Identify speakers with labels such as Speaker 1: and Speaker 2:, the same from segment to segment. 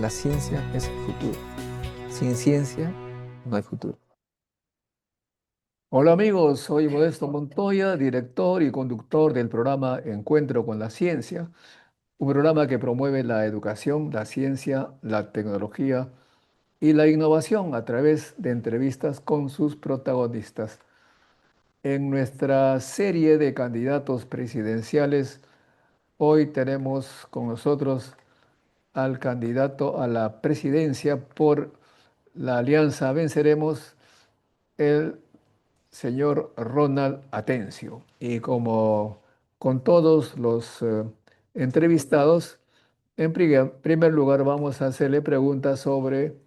Speaker 1: La ciencia es el futuro. Sin ciencia no hay futuro.
Speaker 2: Hola amigos, soy Modesto Montoya, director y conductor del programa Encuentro con la Ciencia, un programa que promueve la educación, la ciencia, la tecnología y la innovación a través de entrevistas con sus protagonistas. En nuestra serie de candidatos presidenciales, hoy tenemos con nosotros al candidato a la presidencia por la Alianza Venceremos, el señor Ronald Atencio. Y como con todos los entrevistados, en primer lugar vamos a hacerle preguntas sobre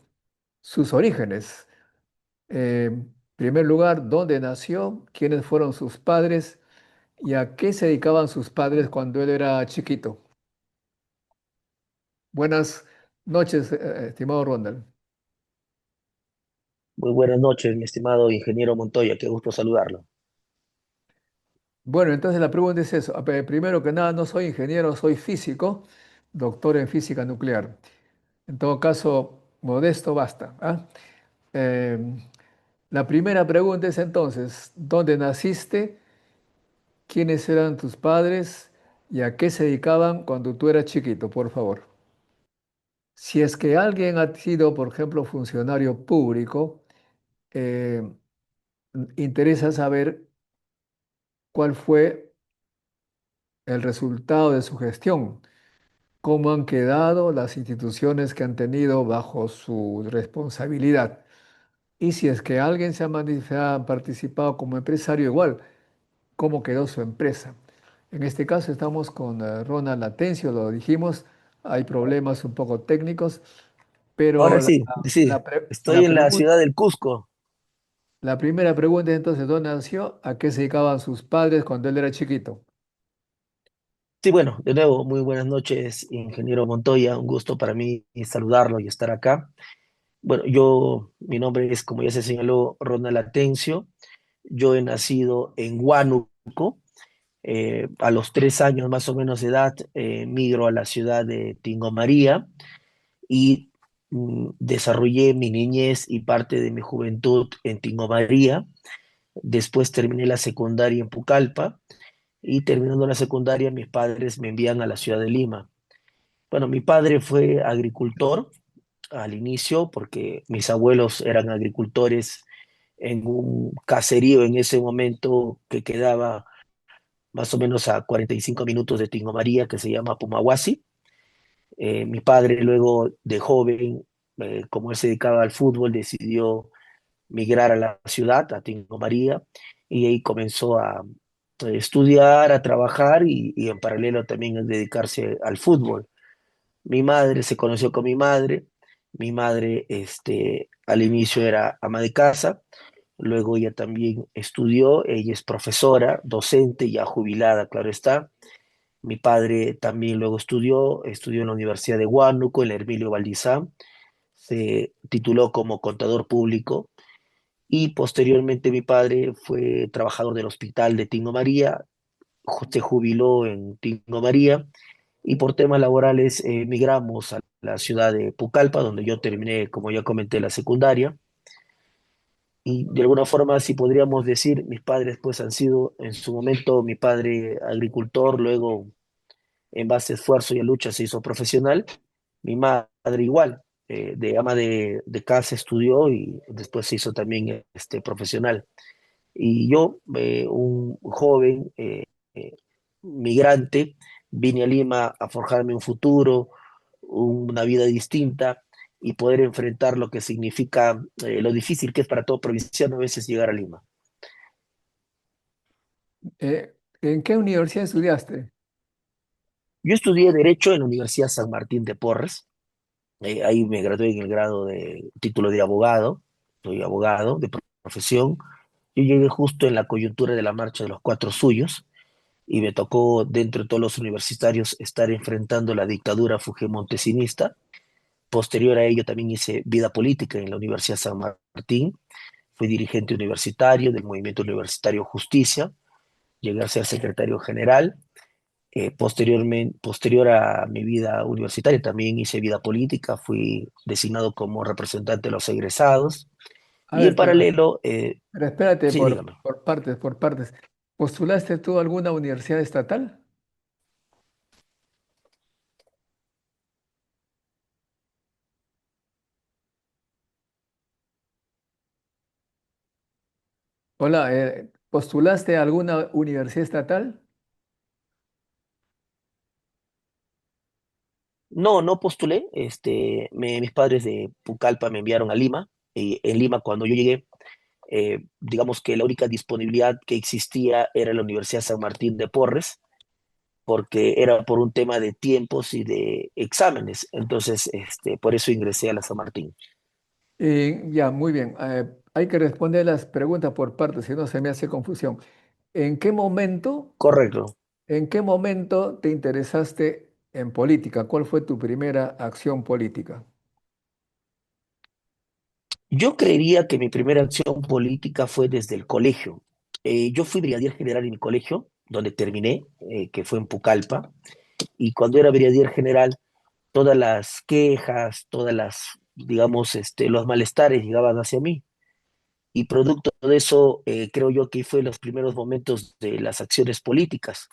Speaker 2: sus orígenes. En primer lugar, ¿dónde nació? ¿Quiénes fueron sus padres? ¿Y a qué se dedicaban sus padres cuando él era chiquito? Buenas noches, estimado Ronald.
Speaker 3: Muy buenas noches, mi estimado ingeniero Montoya, qué gusto saludarlo.
Speaker 2: Bueno, entonces la pregunta es eso. Primero que nada, no soy ingeniero, soy físico, doctor en física nuclear. En todo caso, modesto basta. ¿Ah? Eh, la primera pregunta es entonces, ¿dónde naciste? ¿Quiénes eran tus padres? ¿Y a qué se dedicaban cuando tú eras chiquito, por favor? Si es que alguien ha sido, por ejemplo, funcionario público, eh, interesa saber cuál fue el resultado de su gestión, cómo han quedado las instituciones que han tenido bajo su responsabilidad. Y si es que alguien ha participado como empresario, igual, cómo quedó su empresa. En este caso estamos con Ronald Atencio, lo dijimos, hay problemas un poco técnicos, pero
Speaker 3: Ahora sí, sí, estoy en la ciudad del Cusco.
Speaker 2: la primera pregunta es entonces, ¿dónde nació? ¿A qué se dedicaban sus padres cuando él era chiquito?
Speaker 3: Sí, bueno, de nuevo, muy buenas noches, ingeniero Montoya, un gusto para mí saludarlo y estar acá. Bueno, mi nombre es, como ya se señaló, Ronald Atencio. Yo he nacido en Huánuco. A los 3 años más o menos de edad, migro a la ciudad de Tingo María y desarrollé mi niñez y parte de mi juventud en Tingo María. Después terminé la secundaria en Pucallpa y terminando la secundaria mis padres me envían a la ciudad de Lima. Bueno, mi padre fue agricultor al inicio porque mis abuelos eran agricultores en un caserío en ese momento que quedaba más o menos a 45 minutos de Tingo María, que se llama Pumahuasi. Mi padre luego de joven, como él se dedicaba al fútbol, decidió migrar a la ciudad, a Tingo María, y ahí comenzó a estudiar, a trabajar y en paralelo también a dedicarse al fútbol. Mi madre se conoció con mi madre. Mi madre, al inicio era ama de casa, luego ella también estudió, ella es profesora, docente, ya jubilada, claro está. Mi padre también luego estudió en la Universidad de Huánuco, en la Hermilio Valdizán, se tituló como contador público y posteriormente mi padre fue trabajador del hospital de Tingo María, se jubiló en Tingo María y por temas laborales migramos a la ciudad de Pucallpa, donde yo terminé, como ya comenté, la secundaria. Y de alguna forma, si podríamos decir, mis padres pues han sido en su momento, mi padre agricultor, luego en base a esfuerzo y a lucha se hizo profesional, mi madre igual, de ama de casa estudió y después se hizo también profesional. Y yo, un joven migrante, vine a Lima a forjarme un futuro, una vida distinta y poder enfrentar lo que significa, lo difícil que es para todo provinciano a veces llegar a Lima.
Speaker 2: ¿En qué universidad estudiaste?
Speaker 3: Yo estudié Derecho en la Universidad San Martín de Porres. Ahí me gradué en el grado de título de abogado, soy abogado de profesión. Yo llegué justo en la coyuntura de la marcha de los Cuatro Suyos y me tocó dentro de todos los universitarios estar enfrentando la dictadura fujimontesинista. Posterior a ello también hice vida política en la Universidad San Martín, fui dirigente universitario del Movimiento Universitario Justicia, llegué a ser secretario general Posterior a mi vida universitaria, también hice vida política, fui designado como representante de los egresados
Speaker 2: A
Speaker 3: y en
Speaker 2: ver,
Speaker 3: paralelo,
Speaker 2: pero espérate
Speaker 3: sí, dígame.
Speaker 2: por partes, por partes. ¿Postulaste tú a alguna universidad estatal? Hola, ¿postulaste a alguna universidad estatal?
Speaker 3: No, no postulé. Mis padres de Pucallpa me enviaron a Lima. Y en Lima, cuando yo llegué, digamos que la única disponibilidad que existía era la Universidad San Martín de Porres, porque era por un tema de tiempos y de exámenes. Entonces, por eso ingresé a la San Martín.
Speaker 2: Ya, muy bien. Hay que responder las preguntas por partes, si no se me hace confusión. ¿En qué momento,
Speaker 3: Correcto.
Speaker 2: en qué momento te interesaste en política? ¿Cuál fue tu primera acción política?
Speaker 3: Yo creería que mi primera acción política fue desde el colegio. Yo fui brigadier general en mi colegio, donde terminé, que fue en Pucallpa, y cuando era brigadier general, todas las quejas, digamos, los malestares llegaban hacia mí. Y producto de eso, creo yo que fue los primeros momentos de las acciones políticas.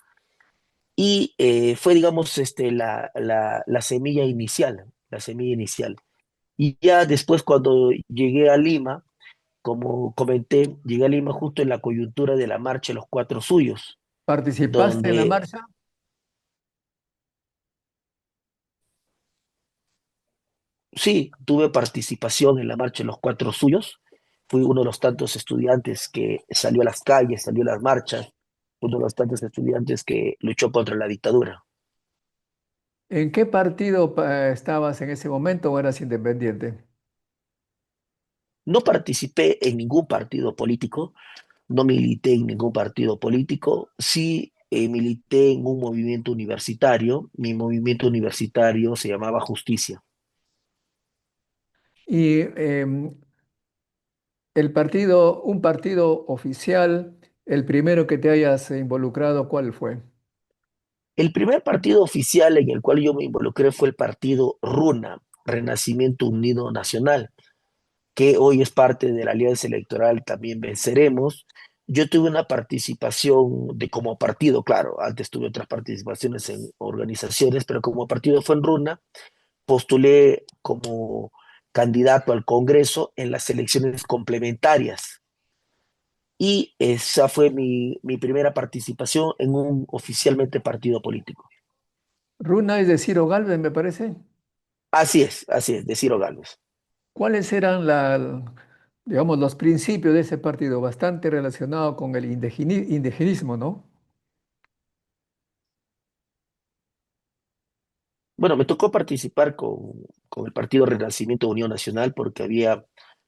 Speaker 3: Y fue, digamos, la semilla inicial, la semilla inicial. Y ya después, cuando llegué a Lima, como comenté, llegué a Lima justo en la coyuntura de la marcha de los Cuatro Suyos,
Speaker 2: ¿Participaste en la
Speaker 3: donde
Speaker 2: marcha?
Speaker 3: sí, tuve participación en la marcha de los Cuatro Suyos. Fui uno de los tantos estudiantes que salió a las calles, salió a las marchas, uno de los tantos estudiantes que luchó contra la dictadura.
Speaker 2: ¿En qué partido estabas en ese momento o eras independiente?
Speaker 3: No participé en ningún partido político, no milité en ningún partido político, sí milité en un movimiento universitario. Mi movimiento universitario se llamaba Justicia.
Speaker 2: Y un partido oficial, el primero que te hayas involucrado, ¿cuál fue?
Speaker 3: El primer partido oficial en el cual yo me involucré fue el partido RUNA, Renacimiento Unido Nacional, que hoy es parte de la alianza electoral También Venceremos. Yo tuve una participación de como partido, claro, antes tuve otras participaciones en organizaciones, pero como partido fue en RUNA, postulé como candidato al Congreso en las elecciones complementarias. Y esa fue mi primera participación en un oficialmente partido político.
Speaker 2: Runa es de Ciro Galvez, me parece.
Speaker 3: Así es, de Ciro Gálvez.
Speaker 2: ¿Cuáles eran digamos, los principios de ese partido? Bastante relacionado con el indigenismo, ¿no?
Speaker 3: Bueno, me tocó participar con el Partido Renacimiento Unión Nacional porque había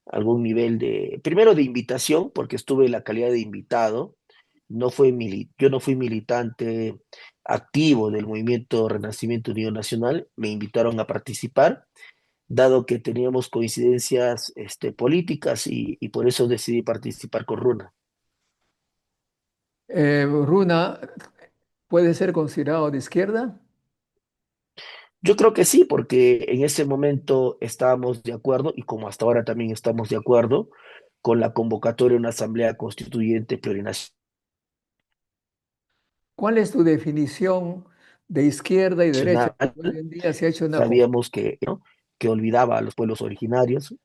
Speaker 3: algún nivel primero de invitación, porque estuve en la calidad de invitado. Yo no fui militante activo del movimiento Renacimiento Unión Nacional, me invitaron a participar, dado que teníamos coincidencias políticas y por eso decidí participar con Runa.
Speaker 2: Runa puede ser considerado de izquierda.
Speaker 3: Yo creo que sí, porque en ese momento estábamos de acuerdo, y como hasta ahora también estamos de acuerdo, con la convocatoria de una asamblea constituyente plurinacional.
Speaker 2: ¿Cuál es tu definición de izquierda y derecha? Hoy en día se ha hecho una confusión.
Speaker 3: Sabíamos que, ¿no?, que olvidaba a los pueblos originarios.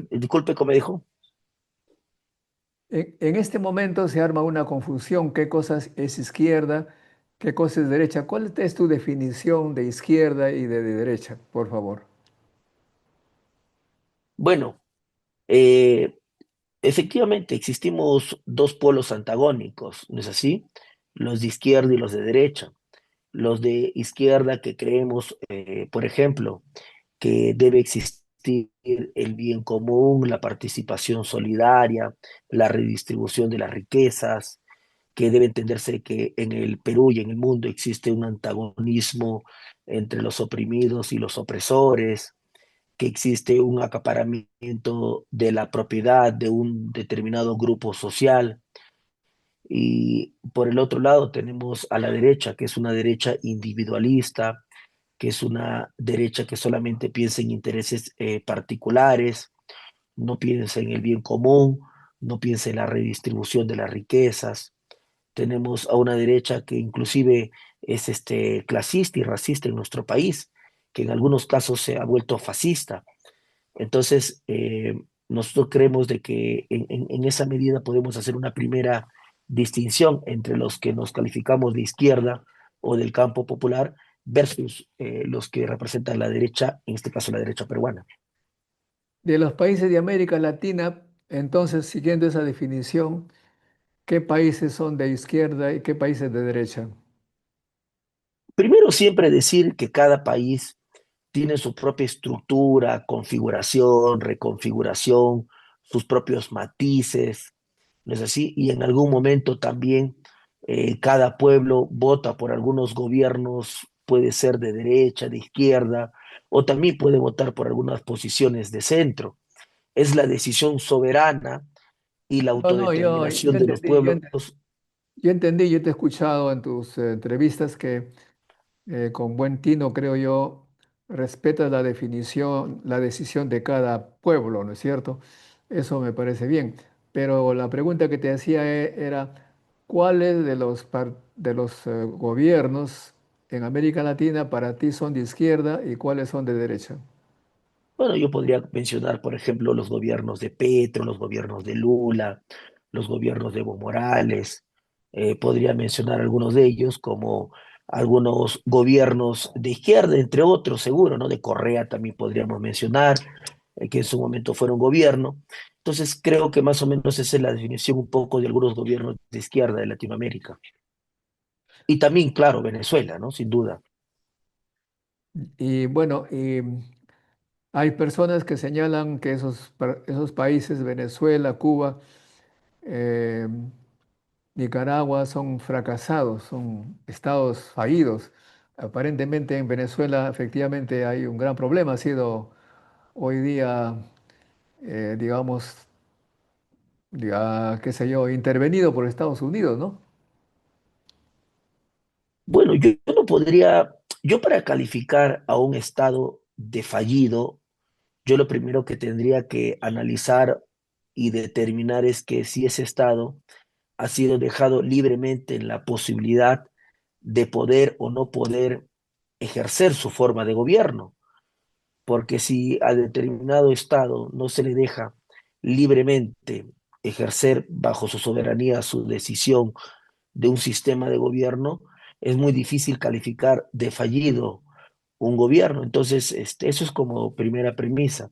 Speaker 3: Disculpe, ¿cómo me dijo?
Speaker 2: En este momento se arma una confusión. ¿Qué cosa es izquierda? ¿Qué cosa es derecha? ¿Cuál es tu definición de izquierda y de derecha, por favor?
Speaker 3: Bueno, efectivamente existimos dos polos antagónicos, ¿no es así? Los de izquierda y los de derecha. Los de izquierda que creemos, por ejemplo, que debe existir el bien común, la participación solidaria, la redistribución de las riquezas, que debe entenderse que en el Perú y en el mundo existe un antagonismo entre los oprimidos y los opresores, que existe un acaparamiento de la propiedad de un determinado grupo social, Y por el otro lado tenemos a la derecha, que es una derecha individualista, que es una derecha que solamente piensa en intereses particulares, no piensa en el bien común, no piensa en la redistribución de las riquezas. Tenemos a una derecha que inclusive es clasista y racista en nuestro país, que en algunos casos se ha vuelto fascista. Entonces, nosotros creemos de que en esa medida podemos hacer una primera distinción entre los que nos calificamos de izquierda o del campo popular versus los que representan la derecha, en este caso la derecha peruana.
Speaker 2: De los países de América Latina, entonces, siguiendo esa definición, ¿qué países son de izquierda y qué países de derecha?
Speaker 3: Primero, siempre decir que cada país tiene su propia estructura, configuración, reconfiguración, sus propios matices, ¿no es así? Y en algún momento también cada pueblo vota por algunos gobiernos, puede ser de derecha, de izquierda, o también puede votar por algunas posiciones de centro. Es la decisión soberana y la
Speaker 2: No, no, yo
Speaker 3: autodeterminación de los
Speaker 2: entendí,
Speaker 3: pueblos.
Speaker 2: yo entendí, yo te he escuchado en tus entrevistas que con buen tino, creo yo, respetas la definición, la decisión de cada pueblo, ¿no es cierto? Eso me parece bien. Pero la pregunta que te hacía era, ¿cuáles de de los gobiernos en América Latina para ti son de izquierda y cuáles son de derecha?
Speaker 3: Bueno, yo podría mencionar, por ejemplo, los gobiernos de Petro, los gobiernos de Lula, los gobiernos de Evo Morales. Podría mencionar algunos de ellos como algunos gobiernos de izquierda, entre otros, seguro, ¿no? De Correa también podríamos mencionar, que en su momento fueron gobierno. Entonces, creo que más o menos esa es la definición un poco de algunos gobiernos de izquierda de Latinoamérica. Y también, claro, Venezuela, ¿no? Sin duda.
Speaker 2: Y bueno, hay personas que señalan que esos países, Venezuela, Cuba, eh, Nicaragua, son fracasados, son estados fallidos. Aparentemente en Venezuela efectivamente hay un gran problema, ha sido hoy día, digamos, qué sé yo, intervenido por Estados Unidos, ¿no?
Speaker 3: Bueno, yo no podría, yo para calificar a un estado de fallido, yo lo primero que tendría que analizar y determinar es que si ese estado ha sido dejado libremente en la posibilidad de poder o no poder ejercer su forma de gobierno, porque si a determinado estado no se le deja libremente ejercer bajo su soberanía su decisión de un sistema de gobierno, es muy difícil calificar de fallido un gobierno. Entonces, eso es como primera premisa.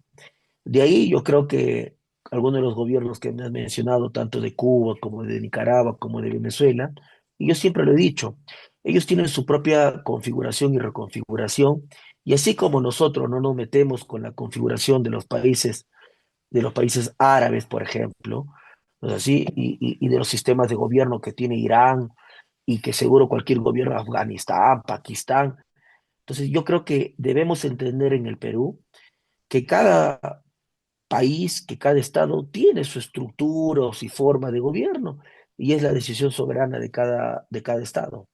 Speaker 3: De ahí yo creo que algunos de los gobiernos que me has mencionado, tanto de Cuba como de Nicaragua, como de Venezuela, y yo siempre lo he dicho, ellos tienen su propia configuración y reconfiguración, y así como nosotros no nos metemos con la configuración de los países árabes, por ejemplo, ¿no es así? Y de los sistemas de gobierno que tiene Irán y que seguro cualquier gobierno, Afganistán, Pakistán. Entonces yo creo que debemos entender en el Perú que cada país, que cada estado tiene su estructura o su forma de gobierno y es la decisión soberana de cada estado.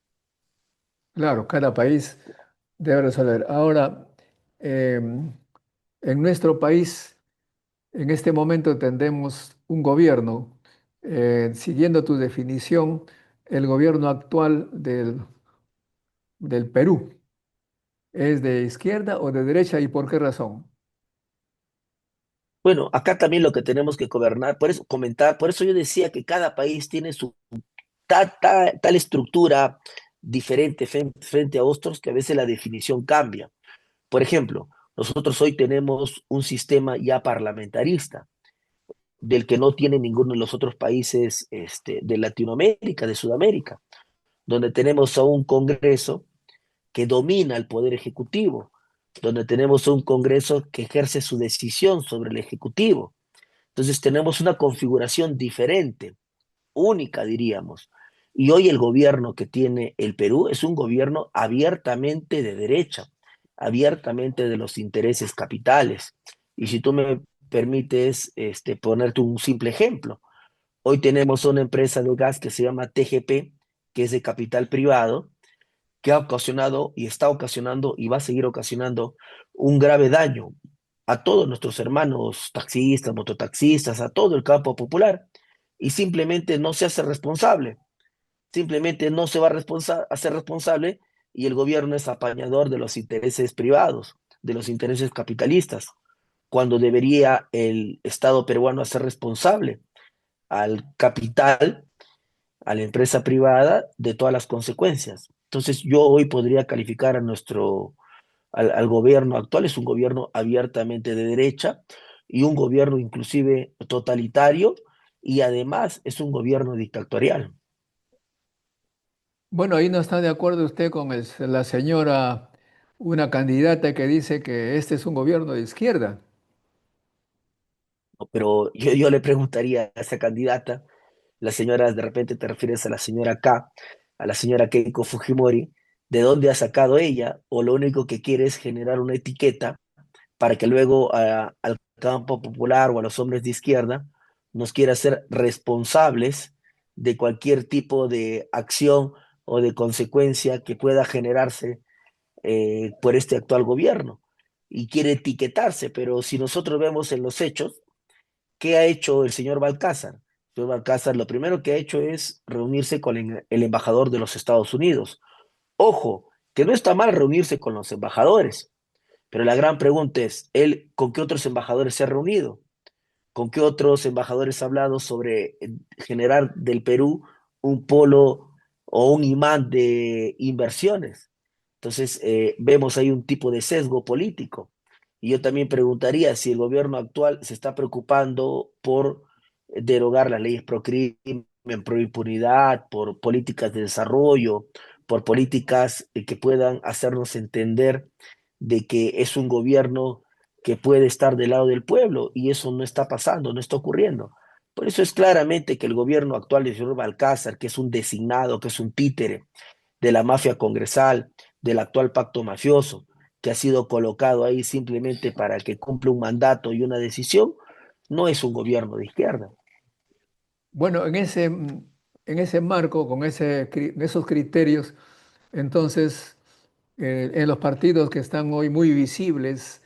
Speaker 2: Claro, cada país debe resolver. Ahora, en nuestro país, en este momento tendremos un gobierno, siguiendo tu definición, el gobierno actual del Perú. ¿Es de izquierda o de derecha y por qué razón?
Speaker 3: Bueno, acá también lo que tenemos que gobernar, por eso comentar, por eso yo decía que cada país tiene su tal estructura diferente frente a otros que a veces la definición cambia. Por ejemplo, nosotros hoy tenemos un sistema ya parlamentarista, del que no tiene ninguno de los otros países de Latinoamérica, de Sudamérica, donde tenemos a un Congreso que domina el Poder Ejecutivo, donde tenemos un Congreso que ejerce su decisión sobre el Ejecutivo. Entonces tenemos una configuración diferente, única, diríamos. Y hoy el gobierno que tiene el Perú es un gobierno abiertamente de derecha, abiertamente de los intereses capitales. Y si tú me permites ponerte un simple ejemplo, Hoy tenemos una empresa de gas que se llama TGP, que es de capital privado, que ha ocasionado y está ocasionando y va a seguir ocasionando un grave daño a todos nuestros hermanos taxistas, mototaxistas, a todo el campo popular, y simplemente no se hace responsable, simplemente no se va a hacer responsable y el gobierno es apañador de los intereses privados, de los intereses capitalistas, cuando debería el Estado peruano hacer responsable al capital, a la empresa privada, de todas las consecuencias. Entonces, yo hoy podría calificar a al gobierno actual, es un gobierno abiertamente de derecha y un gobierno inclusive totalitario y además es un gobierno dictatorial.
Speaker 2: Bueno, ahí no está de acuerdo usted con la señora, una candidata que dice que este es un gobierno de izquierda.
Speaker 3: ¿No? Pero yo le preguntaría a esa candidata, la señora, de repente te refieres a la señora K, a la señora Keiko Fujimori, ¿de dónde ha sacado ella? O lo único que quiere es generar una etiqueta para que luego al campo popular o a los hombres de izquierda nos quiera hacer responsables de cualquier tipo de acción o de consecuencia que pueda generarse por este actual gobierno. Y quiere etiquetarse, pero si nosotros vemos en los hechos, ¿qué ha hecho el señor Balcázar? El señor Balcázar lo primero que ha hecho es reunirse con el embajador de los Estados Unidos. Ojo, que no está mal reunirse con los embajadores, pero la gran pregunta es, ¿él con qué otros embajadores se ha reunido? ¿Con qué otros embajadores ha hablado sobre generar del Perú un polo o un imán de inversiones? Entonces, vemos ahí un tipo de sesgo político. Y yo también preguntaría si el gobierno actual se está preocupando por derogar las leyes pro crimen, pro impunidad, por políticas de desarrollo, por políticas que puedan hacernos entender de que es un gobierno que puede estar del lado del pueblo y eso no está pasando, no está ocurriendo. Por eso es claramente que el gobierno actual de señor Balcázar, que es un designado, que es un títere de la mafia congresal, del actual pacto mafioso, que ha sido colocado ahí simplemente para que cumpla un mandato y una decisión, no es un gobierno de izquierda.
Speaker 2: Bueno, en ese marco, con esos criterios, entonces, en los partidos que están hoy muy visibles,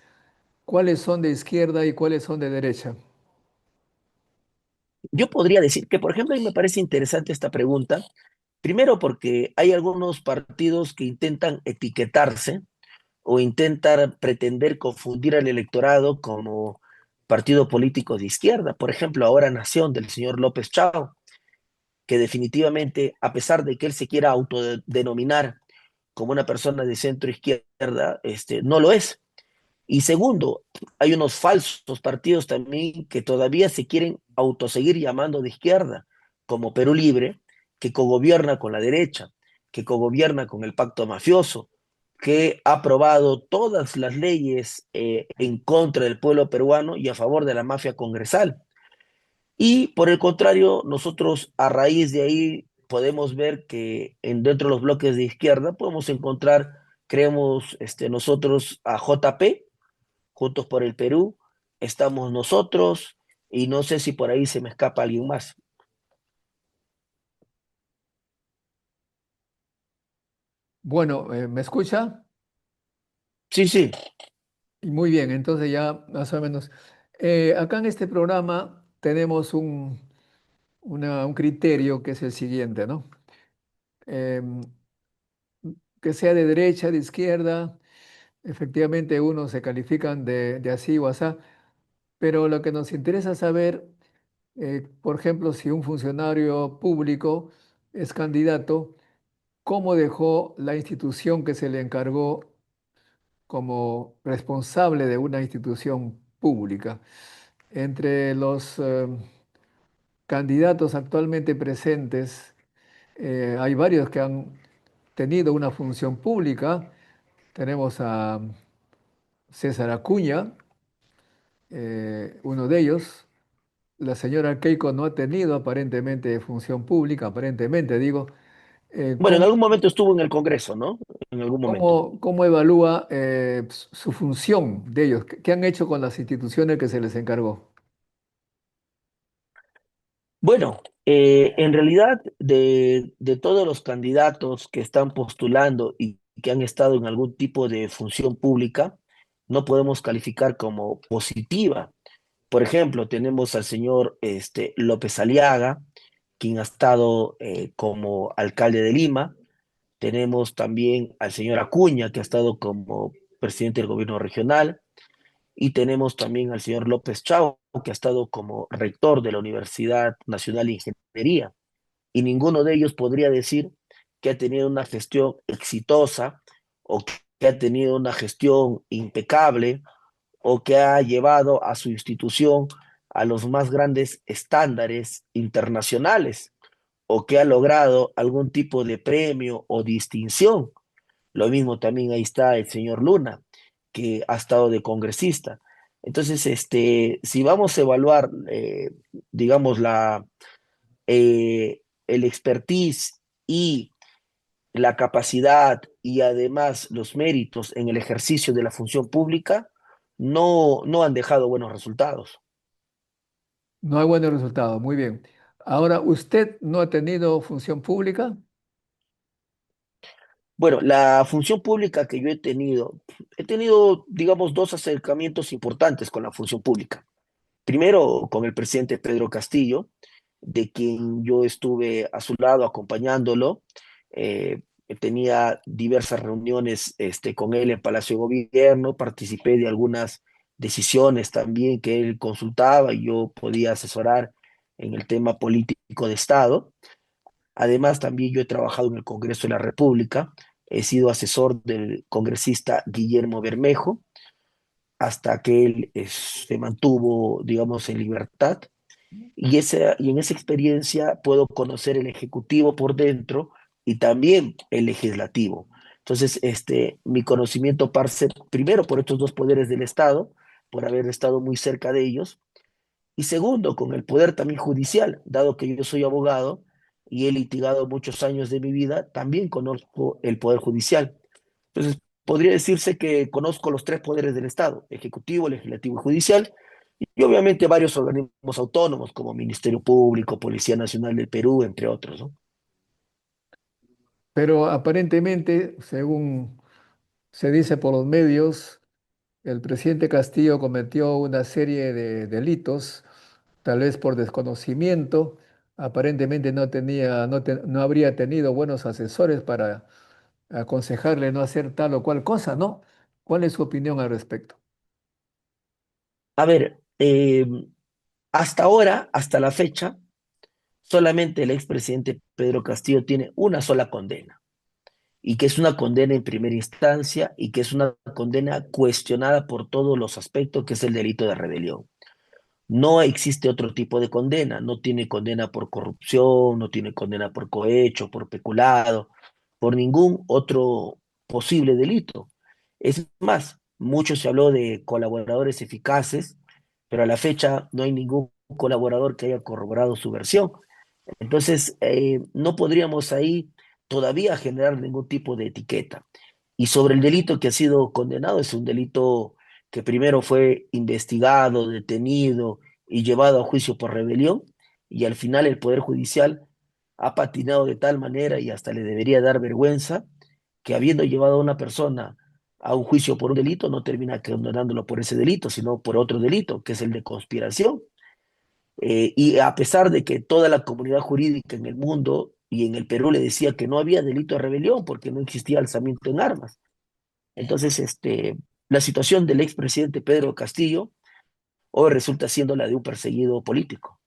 Speaker 2: ¿cuáles son de izquierda y cuáles son de derecha?
Speaker 3: Yo podría decir que, por ejemplo, a mí me parece interesante esta pregunta, primero porque hay algunos partidos que intentan etiquetarse o intentar pretender confundir al electorado como partido político de izquierda. Por ejemplo, ahora Nación del señor López Chao, que definitivamente, a pesar de que él se quiera autodenominar como una persona de centro izquierda, no lo es. Y segundo, hay unos falsos partidos también que todavía se quieren autoseguir llamando de izquierda, como Perú Libre, que cogobierna con la derecha, que cogobierna con el pacto mafioso, que ha aprobado todas las leyes en contra del pueblo peruano y a favor de la mafia congresal. Y por el contrario, nosotros a raíz de ahí podemos ver que dentro de los bloques de izquierda podemos encontrar, creemos nosotros a JP, Juntos por el Perú, estamos nosotros y no sé si por ahí se me escapa alguien más.
Speaker 2: Bueno, ¿me escucha?
Speaker 3: Sí, sí.
Speaker 2: Y muy bien, entonces ya más o menos. Acá en este programa tenemos un criterio que es el siguiente, ¿no? Em, que sea de derecha, de izquierda, efectivamente unos se califican de así o asá, pero lo que nos interesa saber, por ejemplo, si un funcionario público es candidato, ¿cómo dejó la institución que se le encargó como responsable de una institución pública? Entre los candidatos actualmente presentes, hay varios que han tenido una función pública. Tenemos a César Acuña, uno de ellos. La señora Keiko no ha tenido aparentemente función pública, aparentemente digo.
Speaker 3: Bueno, en
Speaker 2: ¿Cómo,
Speaker 3: algún momento estuvo en el Congreso, ¿no? En algún momento.
Speaker 2: cómo evalúa su función de ellos? ¿Qué han hecho con las instituciones que se les encargó?
Speaker 3: Bueno, en realidad de todos los candidatos que están postulando y que han estado en algún tipo de función pública, no podemos calificar como positiva. Por ejemplo, tenemos al señor López Aliaga, quien ha estado como alcalde de Lima. Tenemos también al señor Acuña, que ha estado como presidente del gobierno regional. Y tenemos también al señor López Chao, que ha estado como rector de la Universidad Nacional de Ingeniería. Y ninguno de ellos podría decir que ha tenido una gestión exitosa o que ha tenido una gestión impecable o que ha llevado a su institución a los más grandes estándares internacionales o que ha logrado algún tipo de premio o distinción. Lo mismo también ahí está el señor Luna, que ha estado de congresista. Entonces, si vamos a evaluar, digamos, el expertise y la capacidad y además los méritos en el ejercicio de la función pública, no han dejado buenos resultados.
Speaker 2: No hay buenos resultados, muy bien. Ahora, ¿usted no ha tenido función pública?
Speaker 3: Bueno, la función pública que yo he tenido, digamos, dos acercamientos importantes con la función pública. Primero, con el presidente Pedro Castillo, de quien yo estuve a su lado acompañándolo. Eh, Tenía diversas reuniones con él en Palacio de Gobierno, participé de algunas decisiones también que él consultaba y yo podía asesorar en el tema político de Estado. Además, también yo he trabajado en el Congreso de la República, he sido asesor del congresista Guillermo Bermejo hasta que él se mantuvo, digamos, en libertad. Y en esa experiencia puedo conocer el ejecutivo por dentro y también el legislativo. Entonces, mi conocimiento parte primero por estos dos poderes del Estado, por haber estado muy cerca de ellos, y segundo, con el poder también judicial, dado que yo soy abogado y he litigado muchos años de mi vida, también conozco el poder judicial. Entonces, podría decirse que conozco los tres poderes del Estado, ejecutivo, legislativo y judicial, y obviamente varios organismos autónomos como Ministerio Público, Policía Nacional del Perú, entre otros, ¿no?
Speaker 2: Pero aparentemente, según se dice por los medios, el presidente Castillo cometió una serie de delitos, tal vez por desconocimiento. Aparentemente no habría tenido buenos asesores para aconsejarle no hacer tal o cual cosa, ¿no? ¿Cuál es su opinión al respecto?
Speaker 3: A ver, hasta ahora, hasta la fecha, solamente el expresidente Pedro Castillo tiene una sola condena, y que es una condena en primera instancia y que es una condena cuestionada por todos los aspectos, que es el delito de rebelión. No existe otro tipo de condena, no tiene condena por corrupción, no tiene condena por cohecho, por peculado, por ningún otro posible delito. Es más, mucho se habló de colaboradores eficaces, pero a la fecha no hay ningún colaborador que haya corroborado su versión. Entonces, no podríamos ahí todavía generar ningún tipo de etiqueta. Y sobre el delito que ha sido condenado, es un delito que primero fue investigado, detenido y llevado a juicio por rebelión, y al final el Poder Judicial ha patinado de tal manera y hasta le debería dar vergüenza que habiendo llevado a una persona a un juicio por un delito, no termina condenándolo por ese delito, sino por otro delito, que es el de conspiración. Y a pesar de que toda la comunidad jurídica en el mundo y en el Perú le decía que no había delito de rebelión porque no existía alzamiento en armas. Entonces, la situación del expresidente Pedro Castillo hoy resulta siendo la de un perseguido político.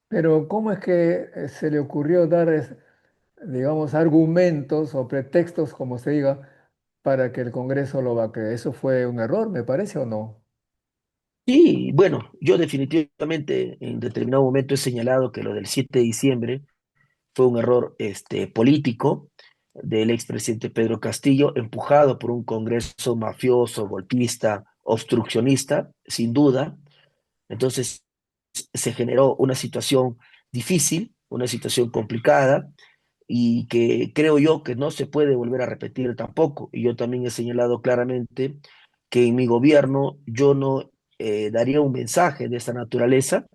Speaker 2: Pero ¿cómo es que se le ocurrió dar, digamos, argumentos o pretextos, como se diga, para que el Congreso lo vacíe? ¿Eso fue un error, me parece, o no?
Speaker 3: Y bueno, yo definitivamente en determinado momento he señalado que lo del 7 de diciembre fue un error político del expresidente Pedro Castillo, empujado por un Congreso mafioso, golpista, obstruccionista, sin duda. Entonces se generó una situación difícil, una situación complicada y que creo yo que no se puede volver a repetir tampoco. Y yo también he señalado claramente que en mi gobierno yo no daría un mensaje de esa naturaleza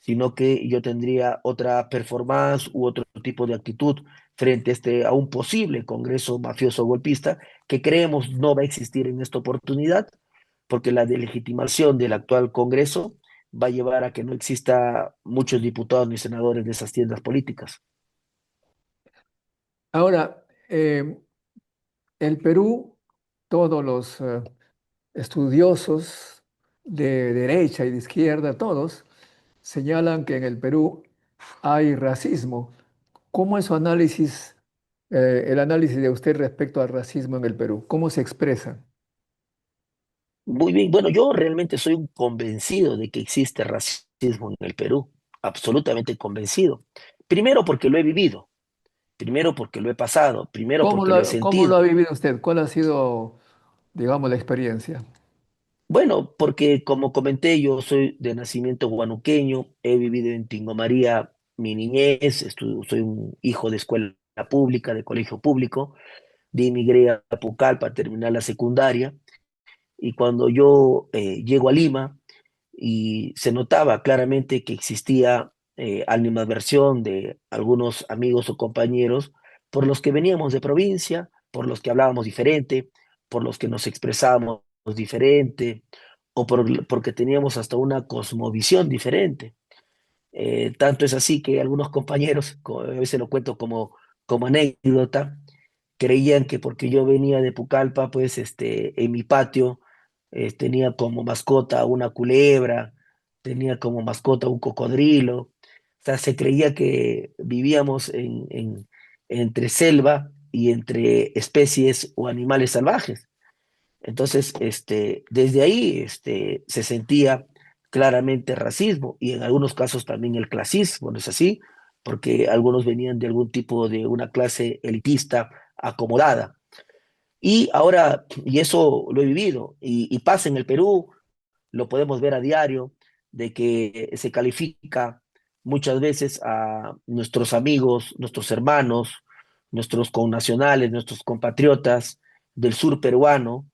Speaker 3: sino que yo tendría otra performance u otro tipo de actitud frente a un posible Congreso mafioso golpista que creemos no va a existir en esta oportunidad, porque la delegitimación del actual Congreso va a llevar a que no exista muchos diputados ni senadores de esas tiendas políticas.
Speaker 2: Ahora, el Perú, todos los estudiosos de derecha y de izquierda, todos, señalan que en el Perú hay racismo. ¿Cómo es su análisis, el análisis de usted respecto al racismo en el Perú? ¿Cómo se expresa?
Speaker 3: Muy bien, bueno, yo realmente soy un convencido de que existe racismo en el Perú, absolutamente convencido. Primero porque lo he vivido, primero porque lo he pasado, primero porque lo he
Speaker 2: Cómo lo ha
Speaker 3: sentido.
Speaker 2: vivido usted? ¿Cuál ha sido, digamos, la experiencia?
Speaker 3: Bueno, porque como comenté, yo soy de nacimiento guanuqueño, he vivido en Tingo María mi niñez, soy un hijo de escuela pública, de colegio público, de emigré a Pucallpa para terminar la secundaria, y cuando yo llego a Lima, y se notaba claramente que existía animadversión de algunos amigos o compañeros por los que veníamos de provincia, por los que hablábamos diferente, por los que nos expresábamos diferente, porque teníamos hasta una cosmovisión diferente. Tanto es así que algunos compañeros, a veces lo cuento como anécdota, creían que porque yo venía de Pucallpa, pues en mi patio tenía como mascota una culebra, tenía como mascota un cocodrilo. O sea, se creía que vivíamos entre selva y entre especies o animales salvajes. Entonces, desde ahí se sentía claramente racismo y en algunos casos también el clasismo, ¿no es así? Porque algunos venían de algún tipo de una clase elitista acomodada. Y eso lo he vivido, y pasa en el Perú, lo podemos ver a diario, de que se califica muchas veces a nuestros amigos, nuestros hermanos, nuestros connacionales, nuestros compatriotas del sur peruano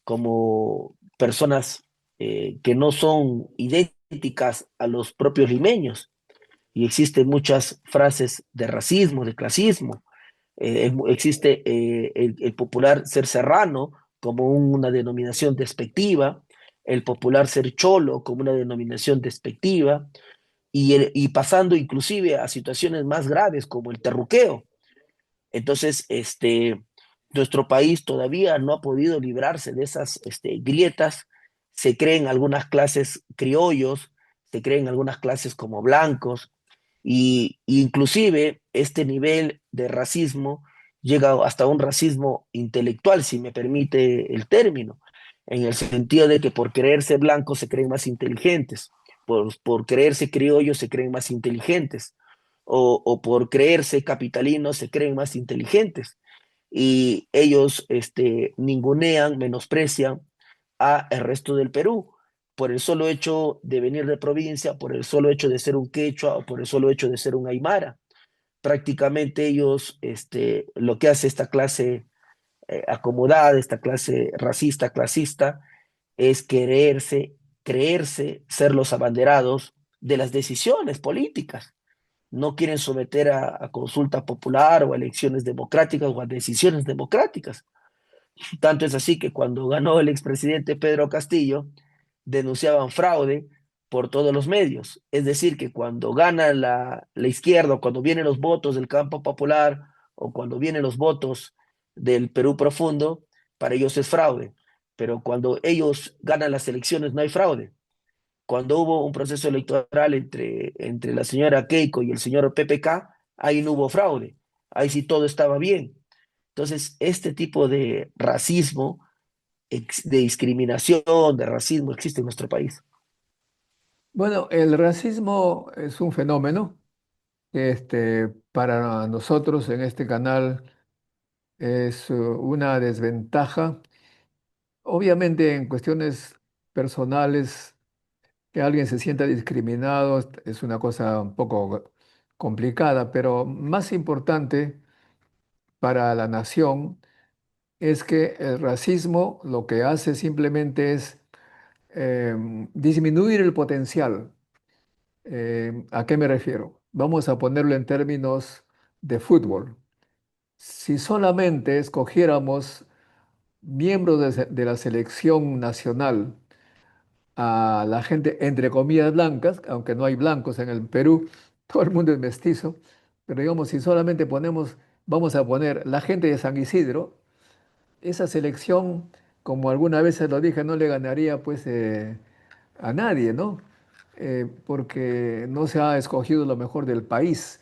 Speaker 3: como personas que no son idénticas a los propios limeños. Y existen muchas frases de racismo, de clasismo. Existe el popular ser serrano como una denominación despectiva, el popular ser cholo como una denominación despectiva, y pasando inclusive a situaciones más graves como el terruqueo. Entonces, nuestro país todavía no ha podido librarse de esas grietas. Se creen algunas clases criollos, se creen algunas clases como blancos, y inclusive este nivel de racismo llega hasta un racismo intelectual, si me permite el término, en el sentido de que por creerse blancos se creen más inteligentes, por creerse criollos se creen más inteligentes, o por creerse capitalinos se creen más inteligentes. Y ellos ningunean, menosprecian a el resto del Perú por el solo hecho de venir de provincia, por el solo hecho de ser un quechua o por el solo hecho de ser un aymara. Prácticamente ellos, lo que hace esta clase acomodada, esta clase racista, clasista, es creerse ser los abanderados de las decisiones políticas. No quieren someter a consulta popular o a elecciones democráticas o a decisiones democráticas. Tanto es así que cuando ganó el expresidente Pedro Castillo, denunciaban fraude por todos los medios. Es decir, que cuando gana la izquierda, o cuando vienen los votos del campo popular, o cuando vienen los votos del Perú profundo, para ellos es fraude. Pero cuando ellos ganan las elecciones no hay fraude. Cuando hubo un proceso electoral entre la señora Keiko y el señor PPK, ahí no hubo fraude. Ahí sí todo estaba bien. Entonces, este tipo de racismo, de discriminación, de racismo existe en nuestro país.
Speaker 2: Bueno, el racismo es un fenómeno que para nosotros en este canal es una desventaja. Obviamente en cuestiones personales, que alguien se sienta discriminado es una cosa un poco complicada, pero más importante para la nación es que el racismo lo que hace simplemente es disminuir el potencial. ¿A qué me refiero? Vamos a ponerlo en términos de fútbol. Si solamente escogiéramos miembros de la selección nacional a la gente, entre comillas, blancas, aunque no hay blancos en el Perú, todo el mundo es mestizo, pero digamos, si solamente vamos a poner la gente de San Isidro, esa selección, como alguna vez se lo dije, no le ganaría pues a nadie, ¿no? Porque no se ha escogido lo mejor del país.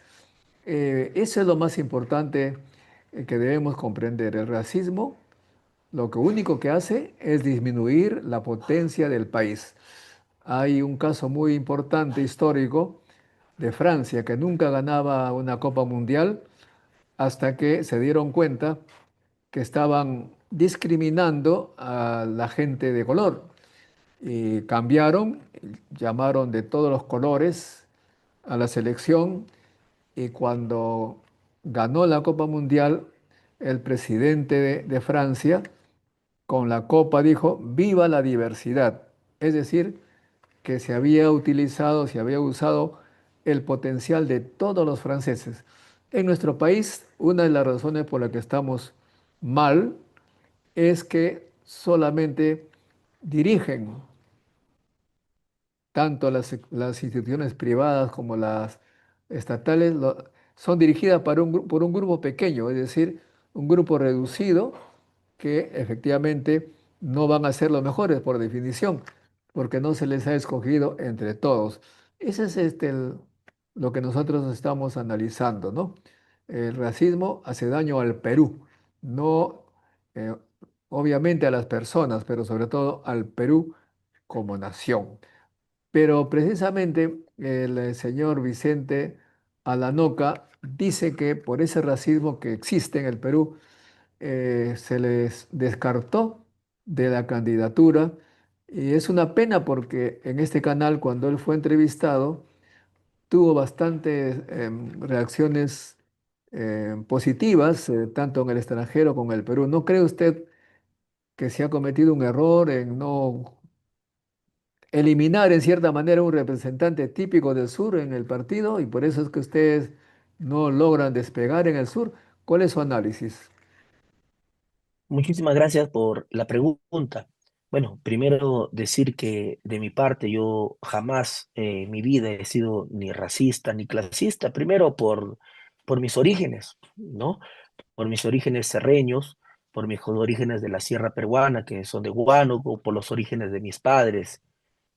Speaker 2: Eso es lo más importante que debemos comprender. El racismo lo que único que hace es disminuir la potencia del país. Hay un caso muy importante histórico de Francia que nunca ganaba una Copa Mundial hasta que se dieron cuenta que estaban discriminando a la gente de color y cambiaron, llamaron de todos los colores a la selección y cuando ganó la Copa Mundial, el presidente de Francia con la Copa dijo, viva la diversidad. Es decir, que se había utilizado, se había usado el potencial de todos los franceses. En nuestro país, una de las razones por las que estamos mal es que solamente dirigen tanto las instituciones privadas como las estatales, son dirigidas por un grupo pequeño, es decir, un grupo reducido que efectivamente no van a ser los mejores por definición, porque no se les ha escogido entre todos. Ese es lo que nosotros estamos analizando, ¿no? El racismo hace daño al Perú, no eh, obviamente a las personas, pero sobre todo al Perú como nación. Pero precisamente el señor Vicente Alanoca dice que por ese racismo que existe en el Perú, se les descartó de la candidatura y es una pena porque en este canal cuando él fue entrevistado tuvo bastantes reacciones positivas, tanto en el extranjero como en el Perú. ¿No cree usted que se ha cometido un error en no eliminar en cierta manera un representante típico del sur en el partido y por eso es que ustedes no logran despegar en el sur? ¿Cuál es su análisis?
Speaker 3: Muchísimas gracias por la pregunta. Bueno, primero decir que de mi parte yo jamás en mi vida he sido ni racista ni clasista, primero por mis orígenes, ¿no? Por mis orígenes serreños, por mis orígenes de la sierra peruana, que son de Huánuco, por los orígenes de mis padres,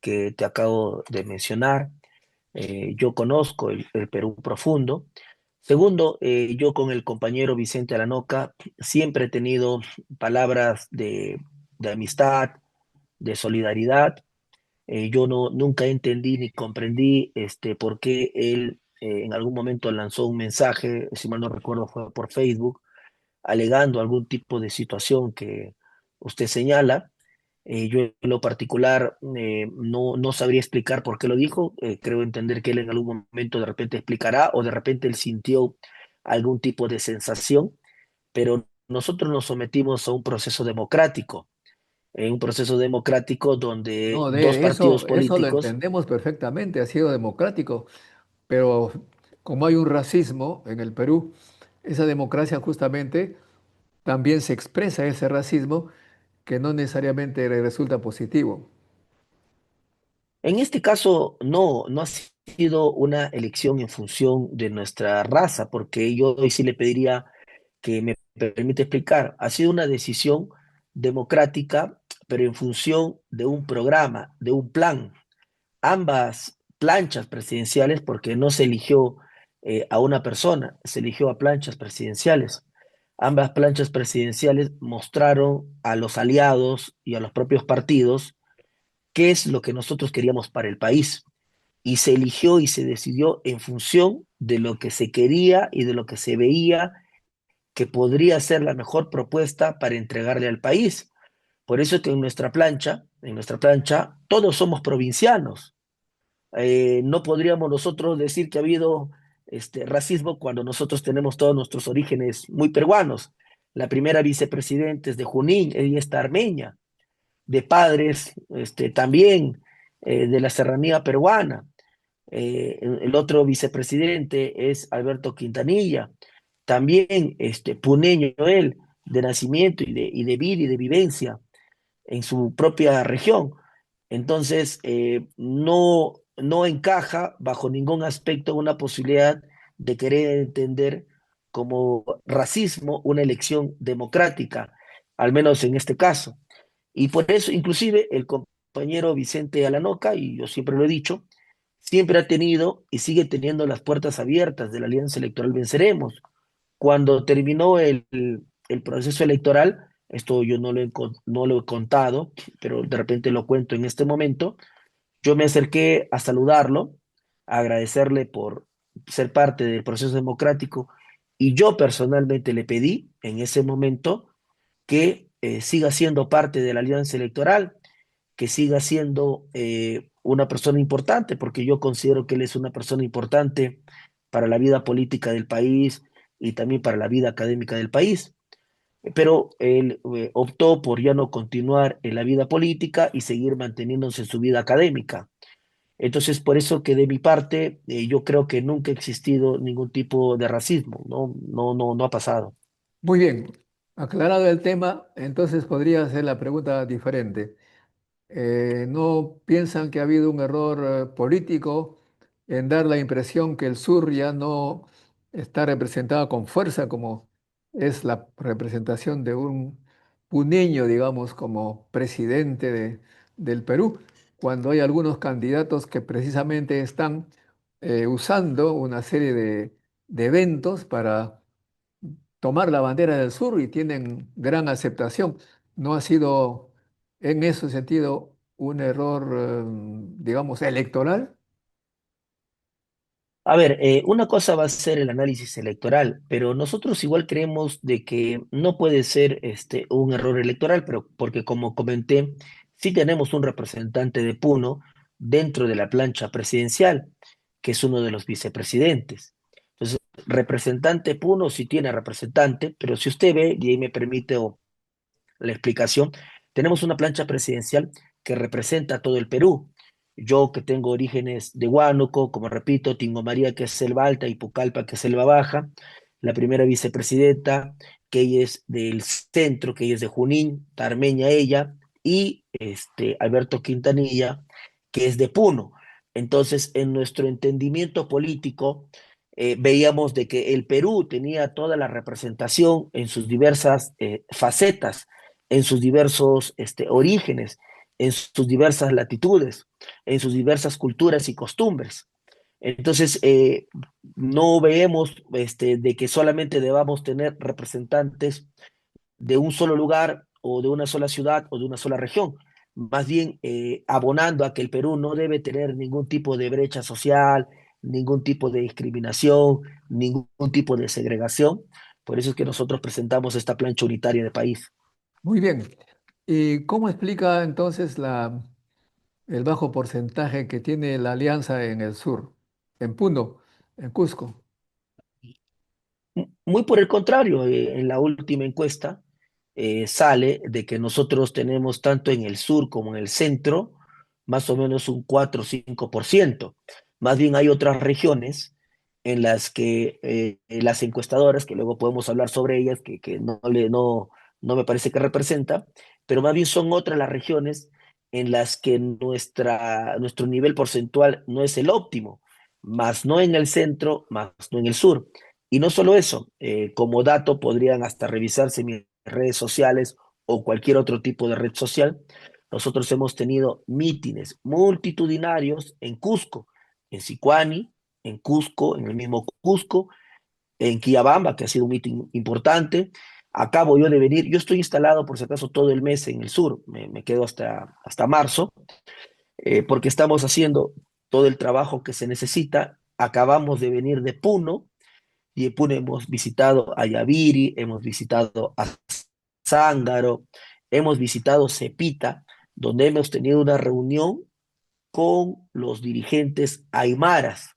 Speaker 3: que te acabo de mencionar. Yo conozco el Perú profundo. Segundo, yo con el compañero Vicente Aranoca siempre he tenido palabras de amistad, de solidaridad. Yo nunca entendí ni comprendí por qué él en algún momento lanzó un mensaje, si mal no recuerdo fue por Facebook, alegando algún tipo de situación que usted señala. Yo en lo particular no sabría explicar por qué lo dijo. Creo entender que él en algún momento de repente explicará o de repente él sintió algún tipo de sensación, pero nosotros nos sometimos a un proceso democrático donde
Speaker 2: No,
Speaker 3: dos
Speaker 2: de
Speaker 3: partidos
Speaker 2: eso lo
Speaker 3: políticos.
Speaker 2: entendemos perfectamente, ha sido democrático, pero como hay un racismo en el Perú, esa democracia justamente también se expresa ese racismo que no necesariamente le resulta positivo.
Speaker 3: En este caso, no ha sido una elección en función de nuestra raza, porque yo hoy sí le pediría que me permite explicar. Ha sido una decisión democrática, pero en función de un programa, de un plan. Ambas planchas presidenciales, porque no se eligió a una persona, se eligió a planchas presidenciales. Ambas planchas presidenciales mostraron a los aliados y a los propios partidos qué es lo que nosotros queríamos para el país. Y se eligió y se decidió en función de lo que se quería y de lo que se veía que podría ser la mejor propuesta para entregarle al país. Por eso es que en nuestra plancha, todos somos provincianos. No podríamos nosotros decir que ha habido racismo cuando nosotros tenemos todos nuestros orígenes muy peruanos. La primera vicepresidenta es de Junín, ella está armeña, de padres también de la serranía peruana. El otro vicepresidente es Alberto Quintanilla, también puneño él, de nacimiento y de vida y de vivencia en su propia región. Entonces, no encaja bajo ningún aspecto una posibilidad de querer entender como racismo una elección democrática, al menos en este caso. Y por eso, inclusive, el compañero Vicente Alanoca, y yo siempre lo he dicho, siempre ha tenido y sigue teniendo las puertas abiertas de la Alianza Electoral Venceremos. Cuando terminó el proceso electoral, esto yo no lo he contado, pero de repente lo cuento en este momento, yo me acerqué a saludarlo, a agradecerle por ser parte del proceso democrático y yo personalmente le pedí en ese momento que siga siendo parte de la alianza electoral, que siga siendo una persona importante, porque yo considero que él es una persona importante para la vida política del país y también para la vida académica del país. Pero él optó por ya no continuar en la vida política y seguir manteniéndose en su vida académica. Entonces, por eso que de mi parte, yo creo que nunca ha existido ningún tipo de racismo, no ha pasado.
Speaker 2: Muy bien, aclarado el tema, entonces podría hacer la pregunta diferente. ¿No piensan que ha habido un error político en dar la impresión que el sur ya no está representado con fuerza como es la representación de un puneño, digamos, como presidente del Perú, cuando hay algunos candidatos que precisamente están usando una serie de eventos para tomar la bandera del sur y tienen gran aceptación? ¿No ha sido en ese sentido un error, digamos, electoral?
Speaker 3: A ver, una cosa va a ser el análisis electoral, pero nosotros igual creemos de que no puede ser un error electoral, pero porque como comenté, sí tenemos un representante de Puno dentro de la plancha presidencial, que es uno de los vicepresidentes. Entonces, representante Puno sí tiene representante, pero si usted ve, y ahí me permite la explicación, tenemos una plancha presidencial que representa a todo el Perú. Yo que tengo orígenes de Huánuco, como repito, Tingo María, que es Selva Alta, y Pucallpa, que es Selva Baja, la primera vicepresidenta, que ella es del centro, que ella es de Junín, Tarmeña ella, y Alberto Quintanilla, que es de Puno. Entonces, en nuestro entendimiento político, veíamos de que el Perú tenía toda la representación en sus diversas facetas, en sus diversos orígenes, en sus diversas latitudes, en sus diversas culturas y costumbres. Entonces, no vemos de que solamente debamos tener representantes de un solo lugar o de una sola ciudad o de una sola región, más bien abonando a que el Perú no debe tener ningún tipo de brecha social, ningún tipo de discriminación, ningún tipo de segregación. Por eso es que nosotros presentamos esta plancha unitaria de país.
Speaker 2: Muy bien. ¿Y cómo explica entonces el bajo porcentaje que tiene la alianza en el sur, en Puno, en Cusco?
Speaker 3: Muy por el contrario, en la última encuesta sale de que nosotros tenemos tanto en el sur como en el centro más o menos un 4 o 5%. Más bien hay otras regiones en las que las encuestadoras, que luego podemos hablar sobre ellas, que no me parece que representa, pero más bien son otras las regiones en las que nuestro nivel porcentual no es el óptimo, más no en el centro, más no en el sur. Y no solo eso, como dato podrían hasta revisarse mis redes sociales o cualquier otro tipo de red social. Nosotros hemos tenido mítines multitudinarios en Cusco, en Sicuani, en Cusco, en el mismo Cusco, en Quillabamba, que ha sido un mitin importante. Acabo yo de venir, yo estoy instalado por si acaso todo el mes en el sur, me quedo hasta marzo, porque estamos haciendo todo el trabajo que se necesita. Acabamos de venir de Puno, y en Puno hemos visitado a Yaviri, hemos visitado a Zángaro, hemos visitado Cepita, donde hemos tenido una reunión con los dirigentes aymaras.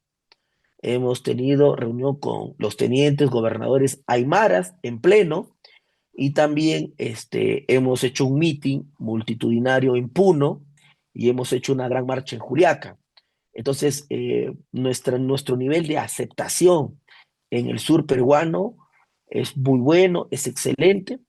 Speaker 3: Hemos tenido reunión con los tenientes gobernadores aymaras en pleno y también hemos hecho un meeting multitudinario en Puno y hemos hecho una gran marcha en Juliaca. Entonces, nuestro nivel de aceptación en el sur peruano es muy bueno, es excelente.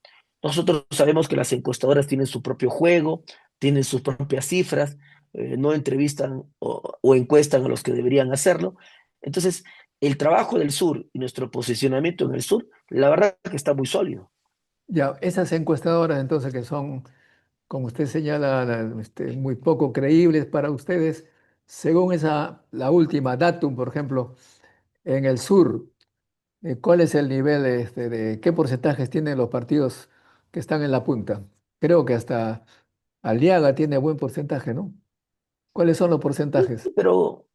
Speaker 3: Nosotros sabemos que las encuestadoras tienen su propio juego, tienen sus propias cifras, no entrevistan o encuestan a los que deberían hacerlo. Entonces, el trabajo del sur y nuestro posicionamiento en el sur, la verdad que está muy sólido.
Speaker 2: Ya, esas encuestadoras entonces que son, como usted señala, muy poco creíbles para ustedes, según la última Datum, por ejemplo, en el sur, ¿cuál es el nivel de qué porcentajes tienen los partidos que están en la punta? Creo que hasta Aliaga tiene buen porcentaje, ¿no? ¿Cuáles son los
Speaker 3: Sí,
Speaker 2: porcentajes?
Speaker 3: pero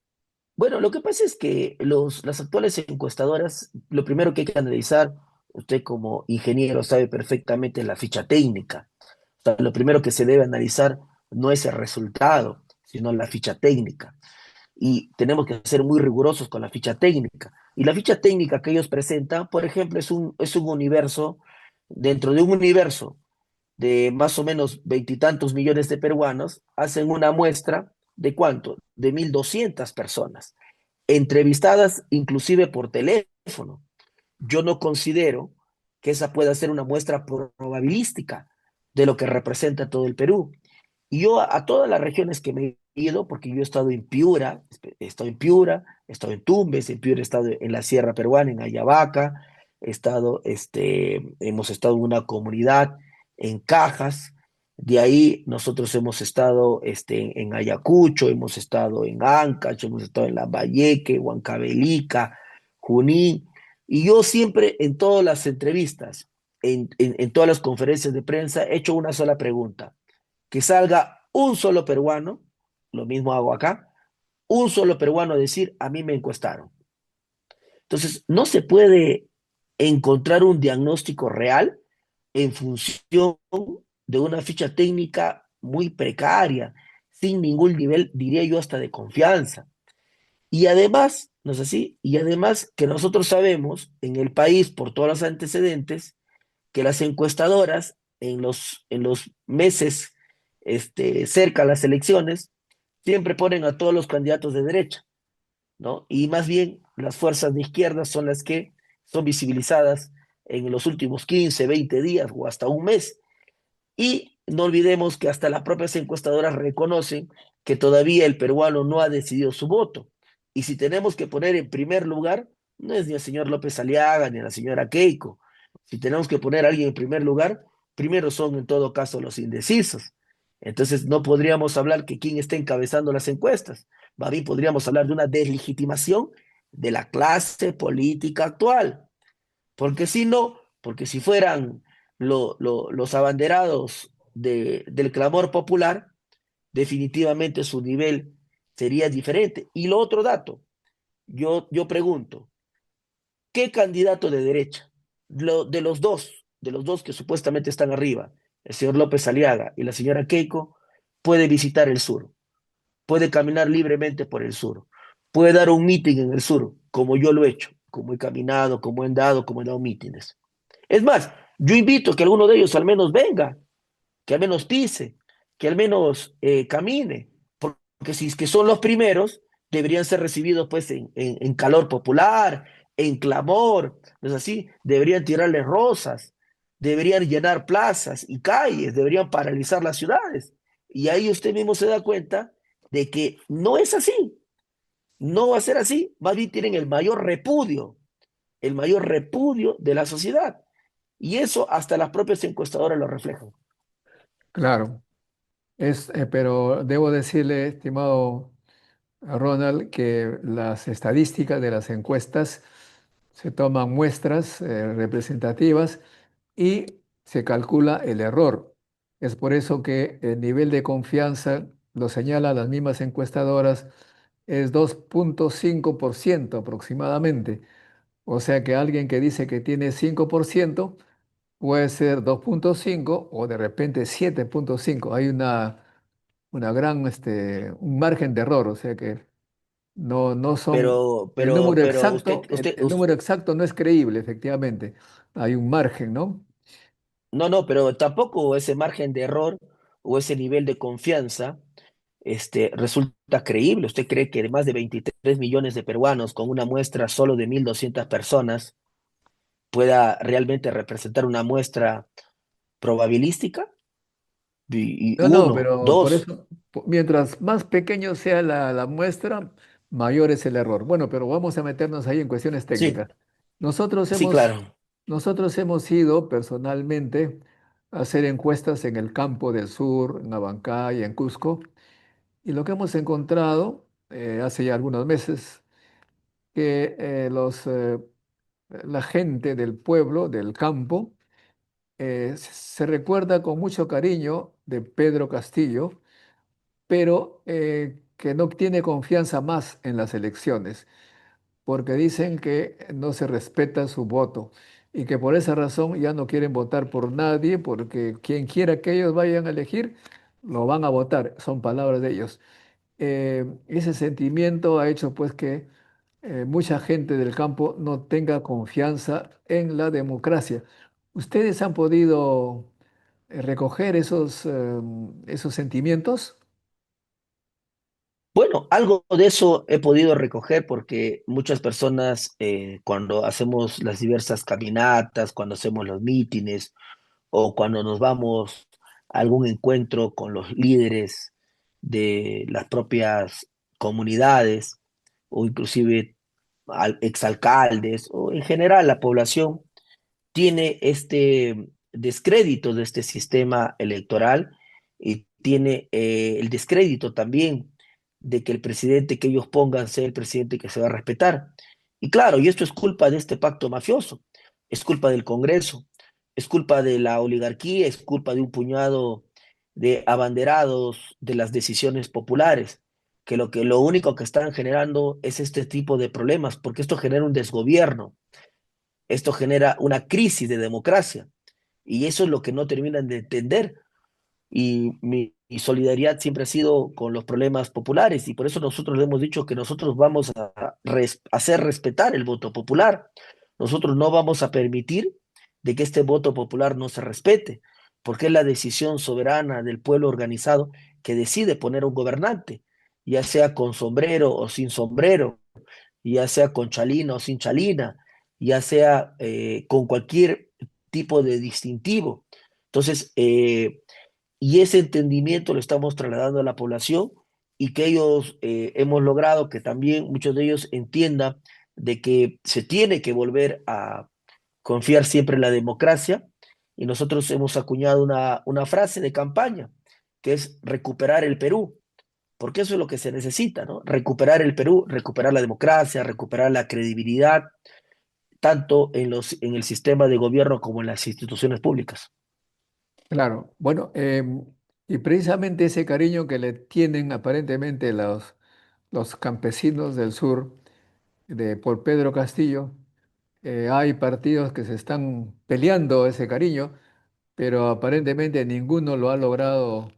Speaker 3: bueno, lo que pasa es que las actuales encuestadoras, lo primero que hay que analizar, usted como ingeniero sabe perfectamente la ficha técnica. O sea, lo primero que se debe analizar no es el resultado, sino la ficha técnica. Y tenemos que ser muy rigurosos con la ficha técnica. Y la ficha técnica que ellos presentan, por ejemplo, es un universo, dentro de un universo de más o menos veintitantos millones de peruanos, hacen una muestra de cuánto, de 1.200 personas entrevistadas inclusive por teléfono. Yo no considero que esa pueda ser una muestra probabilística de lo que representa todo el Perú. Y yo a todas las regiones que me he ido, porque yo he estado en Piura, he estado en Tumbes, en Piura he estado en la Sierra Peruana, en Ayabaca, hemos estado en una comunidad en Cajas, de ahí nosotros hemos estado en Ayacucho, hemos estado en Ancash, hemos estado en Lambayeque, Huancavelica, Junín, y yo siempre en todas las entrevistas, en todas las conferencias de prensa, he hecho una sola pregunta: que salga un solo peruano, lo mismo hago acá, un solo peruano a decir, a mí me encuestaron. Entonces, no se puede encontrar un diagnóstico real en función de una ficha técnica muy precaria, sin ningún nivel, diría yo, hasta de confianza. Y además, ¿no es así? Y además que nosotros sabemos en el país, por todos los antecedentes, que las encuestadoras en los meses cerca a las elecciones siempre ponen a todos los candidatos de derecha, ¿no? Y más bien las fuerzas de izquierda son las que son visibilizadas en los últimos 15, 20 días o hasta un mes. Y no olvidemos que hasta las propias encuestadoras reconocen que todavía el peruano no ha decidido su voto. Y si tenemos que poner en primer lugar, no es ni el señor López Aliaga ni la señora Keiko. Si tenemos que poner a alguien en primer lugar, primero son en todo caso los indecisos. Entonces no podríamos hablar que quién está encabezando las encuestas. Más bien podríamos hablar de una deslegitimación de la clase política actual. Porque si no, porque si fueran los abanderados del clamor popular, definitivamente su nivel sería diferente. Y lo otro dato, yo pregunto, ¿qué candidato de derecha, de los dos que supuestamente están arriba, el señor López Aliaga y la señora Keiko, puede visitar el sur, puede caminar libremente por el sur, puede dar un meeting en el sur, como yo lo he hecho, como he caminado, como he dado mítines? Es más, yo invito a que alguno de ellos al menos venga, que al menos pise, que al menos camine, porque si es que son los primeros, deberían ser recibidos pues en calor popular, en clamor, ¿no es así? Deberían tirarles rosas, deberían llenar plazas y calles, deberían paralizar las ciudades. Y ahí usted mismo se da cuenta de que no es así, no va a ser así, más bien tienen el mayor repudio de la sociedad. Y eso hasta las propias encuestadoras lo reflejan.
Speaker 2: Claro, pero debo decirle, estimado Ronald, que las estadísticas de las encuestas se toman muestras representativas y se calcula el error. Es por eso que el nivel de confianza, lo señalan las mismas encuestadoras, es 2,5% aproximadamente. O sea que alguien que dice que tiene 5% puede ser 2,5 o de repente 7,5. Hay un margen de error, o sea que no son,
Speaker 3: Pero,
Speaker 2: el
Speaker 3: pero,
Speaker 2: número
Speaker 3: pero usted,
Speaker 2: exacto, el número exacto no es creíble, efectivamente. Hay un margen, ¿no?
Speaker 3: no, no, pero tampoco ese margen de error o ese nivel de confianza resulta creíble. ¿Usted cree que más de 23 millones de peruanos con una muestra solo de 1.200 personas pueda realmente representar una muestra probabilística? Y
Speaker 2: No, no,
Speaker 3: uno,
Speaker 2: pero por
Speaker 3: dos,
Speaker 2: eso, mientras más pequeño sea la muestra, mayor es el error. Bueno, pero vamos a meternos ahí en cuestiones
Speaker 3: sí,
Speaker 2: técnicas. Nosotros
Speaker 3: sí,
Speaker 2: hemos,
Speaker 3: claro.
Speaker 2: nosotros hemos ido personalmente a hacer encuestas en el campo del sur, en Abancay, en Cusco, y lo que hemos encontrado hace ya algunos meses, que la gente del pueblo, del campo, se recuerda con mucho cariño de Pedro Castillo, pero que no tiene confianza más en las elecciones, porque dicen que no se respeta su voto y que por esa razón ya no quieren votar por nadie, porque quien quiera que ellos vayan a elegir, lo van a votar, son palabras de ellos. Ese sentimiento ha hecho pues que mucha gente del campo no tenga confianza en la democracia. ¿Ustedes han podido recoger esos sentimientos?
Speaker 3: Bueno, algo de eso he podido recoger porque muchas personas cuando hacemos las diversas caminatas, cuando hacemos los mítines o cuando nos vamos a algún encuentro con los líderes de las propias comunidades o inclusive exalcaldes o en general la población, tiene este descrédito de este sistema electoral y tiene el descrédito también de que el presidente que ellos pongan sea el presidente que se va a respetar. Y claro, y esto es culpa de este pacto mafioso, es culpa del Congreso, es culpa de la oligarquía, es culpa de un puñado de abanderados de las decisiones populares, que lo único que están generando es este tipo de problemas, porque esto genera un desgobierno, esto genera una crisis de democracia y eso es lo que no terminan de entender. Y mi solidaridad siempre ha sido con los problemas populares y por eso nosotros le hemos dicho que nosotros vamos a hacer respetar el voto popular. Nosotros no vamos a permitir de que este voto popular no se respete, porque es la decisión soberana del pueblo organizado que decide poner un gobernante, ya sea con sombrero o sin sombrero, ya sea con chalina o sin chalina, ya sea con cualquier tipo de distintivo. Entonces, y ese entendimiento lo estamos trasladando a la población y que ellos hemos logrado que también muchos de ellos entiendan de que se tiene que volver a confiar siempre en la democracia y nosotros hemos acuñado una frase de campaña que es recuperar el Perú, porque eso es lo que se necesita, ¿no? Recuperar el Perú, recuperar la democracia, recuperar la credibilidad, tanto en el sistema de gobierno como en las instituciones públicas.
Speaker 2: Claro, bueno, y precisamente ese cariño que le tienen aparentemente los campesinos del sur por Pedro Castillo, hay partidos que se están peleando ese cariño, pero aparentemente ninguno ha logrado,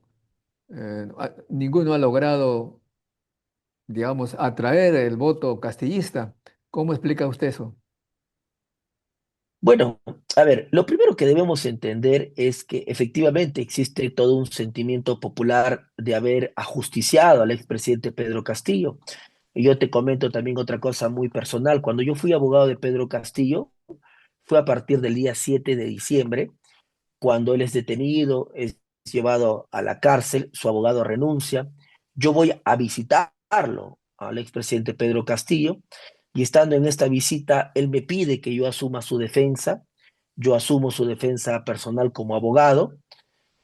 Speaker 2: digamos, atraer el voto castillista. ¿Cómo explica usted eso?
Speaker 3: Bueno, a ver, lo primero que debemos entender es que efectivamente existe todo un sentimiento popular de haber ajusticiado al expresidente Pedro Castillo. Y yo te comento también otra cosa muy personal. Cuando yo fui abogado de Pedro Castillo, fue a partir del día 7 de diciembre, cuando él es detenido, es llevado a la cárcel, su abogado renuncia. Yo voy a visitarlo al expresidente Pedro Castillo y estando en esta visita, él me pide que yo asuma su defensa. Yo asumo su defensa personal como abogado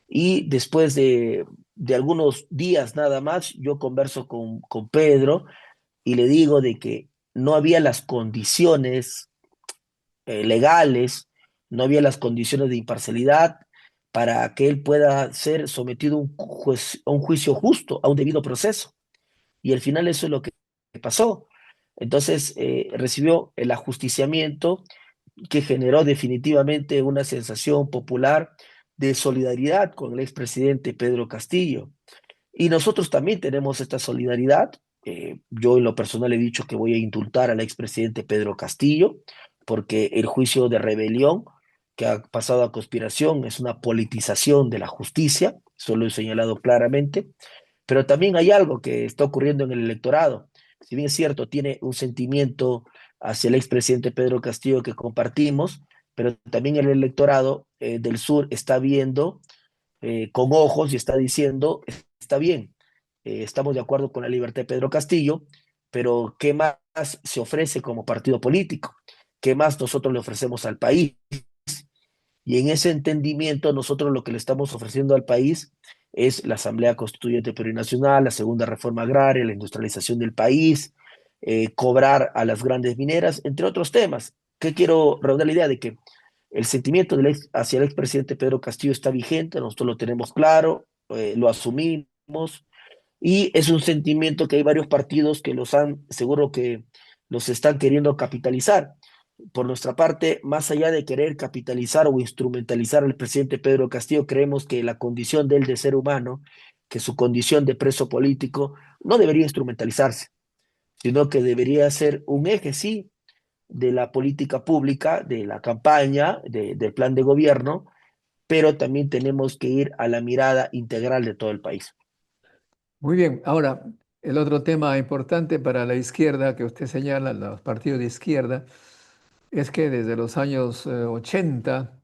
Speaker 3: y después de algunos días nada más, yo converso con Pedro y le digo de que no había las condiciones legales, no había las condiciones de imparcialidad para que él pueda ser sometido a un juicio justo, a un debido proceso. Y al final eso es lo que pasó. Entonces recibió el ajusticiamiento que generó definitivamente una sensación popular de solidaridad con el expresidente Pedro Castillo. Y nosotros también tenemos esta solidaridad. Yo en lo personal he dicho que voy a indultar al expresidente Pedro Castillo, porque el juicio de rebelión que ha pasado a conspiración es una politización de la justicia, eso lo he señalado claramente. Pero también hay algo que está ocurriendo en el electorado. Si bien es cierto, tiene un sentimiento hacia el expresidente Pedro Castillo que compartimos, pero también el electorado del sur está viendo con ojos y está diciendo, está bien, estamos de acuerdo con la libertad de Pedro Castillo, pero ¿qué más se ofrece como partido político? ¿Qué más nosotros le ofrecemos al país? Y en ese entendimiento, nosotros lo que le estamos ofreciendo al país es la Asamblea Constituyente Plurinacional, la segunda reforma agraria, la industrialización del país, cobrar a las grandes mineras, entre otros temas. ¿Qué quiero redondear la idea de que el sentimiento hacia el expresidente Pedro Castillo está vigente, nosotros lo tenemos claro, lo asumimos, y es un sentimiento que hay varios partidos que los han, seguro que los están queriendo capitalizar. Por nuestra parte, más allá de querer capitalizar o instrumentalizar al presidente Pedro Castillo, creemos que la condición de él de ser humano, que su condición de preso político, no debería instrumentalizarse, sino que debería ser un eje, sí, de la política pública, de la campaña, del plan de gobierno, pero también tenemos que ir a la mirada integral de todo el país.
Speaker 2: Muy bien, ahora el otro tema importante para la izquierda que usted señala, los partidos de izquierda, es que desde los años 80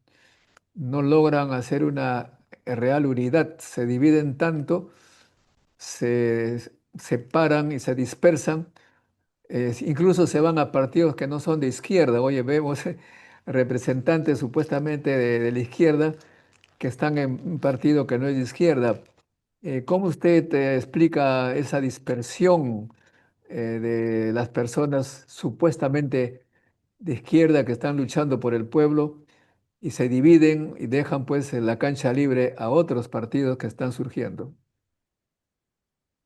Speaker 2: no logran hacer una real unidad, se dividen tanto, se separan y se dispersan, incluso se van a partidos que no son de izquierda. Oye, vemos representantes supuestamente de la izquierda que están en un partido que no es de izquierda. ¿Cómo usted explica esa dispersión de las personas supuestamente de izquierda que están luchando por el pueblo y se dividen y dejan pues la cancha libre a otros partidos que están surgiendo?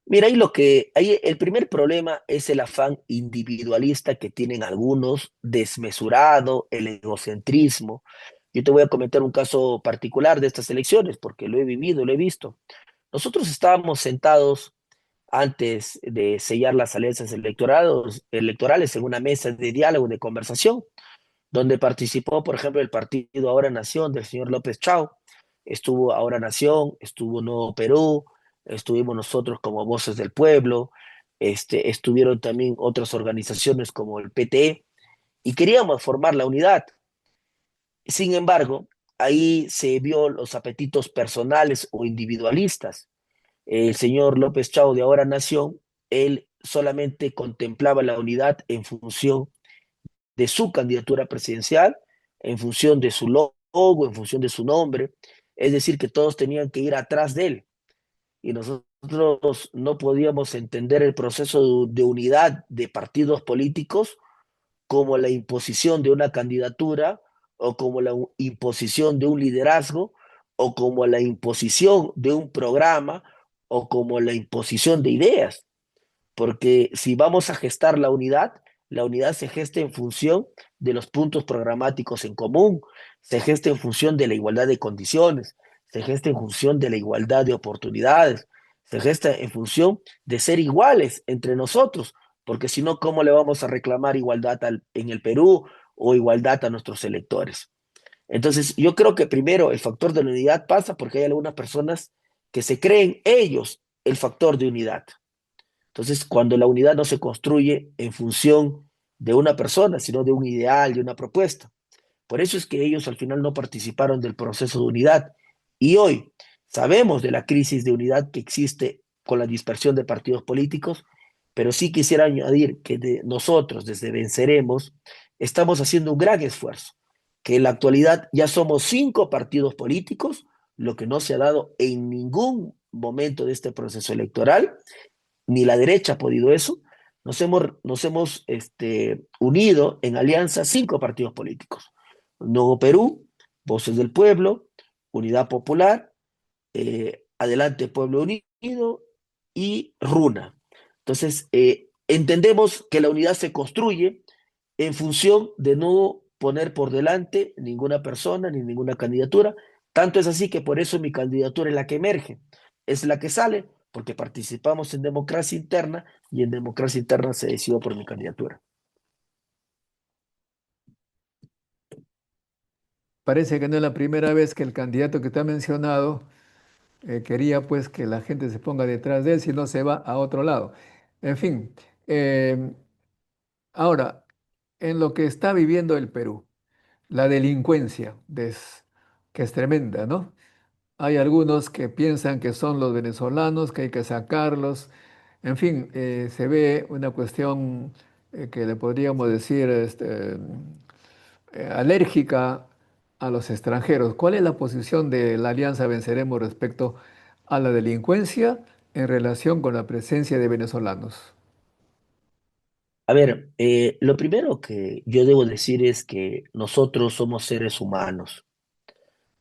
Speaker 3: Mira, ahí el primer problema es el afán individualista que tienen algunos, desmesurado, el egocentrismo. Yo te voy a comentar un caso particular de estas elecciones, porque lo he vivido, lo he visto. Nosotros estábamos sentados antes de sellar las alianzas electorales en una mesa de diálogo, de conversación, donde participó, por ejemplo, el partido Ahora Nación del señor López Chao, estuvo Ahora Nación, estuvo Nuevo Perú, estuvimos nosotros como Voces del Pueblo, estuvieron también otras organizaciones como el PT, y queríamos formar la unidad. Sin embargo, ahí se vio los apetitos personales o individualistas. El señor López Chao de Ahora Nación, él solamente contemplaba la unidad en función de su candidatura presidencial, en función de su logo, en función de su nombre, es decir, que todos tenían que ir atrás de él. Y nosotros no podíamos entender el proceso de unidad de partidos políticos como la imposición de una candidatura o como la imposición de un liderazgo o como la imposición de un programa o como la imposición de ideas, porque si vamos a gestar la unidad se gesta en función de los puntos programáticos en común, se gesta en función de la igualdad de condiciones, se gesta en función de la igualdad de oportunidades, se gesta en función de ser iguales entre nosotros, porque si no, ¿cómo le vamos a reclamar igualdad en el Perú o igualdad a nuestros electores? Entonces, yo creo que primero el factor de la unidad pasa porque hay algunas personas que se creen ellos el factor de unidad. Entonces, cuando la unidad no se construye en función de una persona, sino de un ideal, de una propuesta. Por eso es que ellos al final no participaron del proceso de unidad. Y hoy sabemos de la crisis de unidad que existe con la dispersión de partidos políticos, pero sí quisiera añadir que nosotros, desde Venceremos, estamos haciendo un gran esfuerzo, que en la actualidad ya somos 5 partidos políticos, lo que no se ha dado en ningún momento de este proceso electoral, ni la derecha ha podido eso, nos hemos unido en alianza 5 partidos políticos. Nuevo Perú, Voces del Pueblo, Unidad Popular, Adelante Pueblo Unido y RUNA. Entonces, entendemos que la unidad se construye en función de no poner por delante ninguna persona ni ninguna candidatura. Tanto es así que por eso mi candidatura es la que emerge, es la que sale, porque participamos en democracia interna y en democracia interna se decidió por mi candidatura.
Speaker 2: Parece que no es la primera vez que el candidato que te ha mencionado quería pues que la gente se ponga detrás de él, si no se va a otro lado. En fin, eh, ahora, en lo que está viviendo el Perú, la delincuencia, que es tremenda, ¿no? Hay algunos que piensan que son los venezolanos, que hay que sacarlos. En fin, se ve una cuestión que le podríamos decir alérgica a los extranjeros. ¿Cuál es la posición de la Alianza Venceremos respecto a la delincuencia en relación con la presencia de venezolanos?
Speaker 3: A ver, lo primero que yo debo decir es que nosotros somos seres humanos.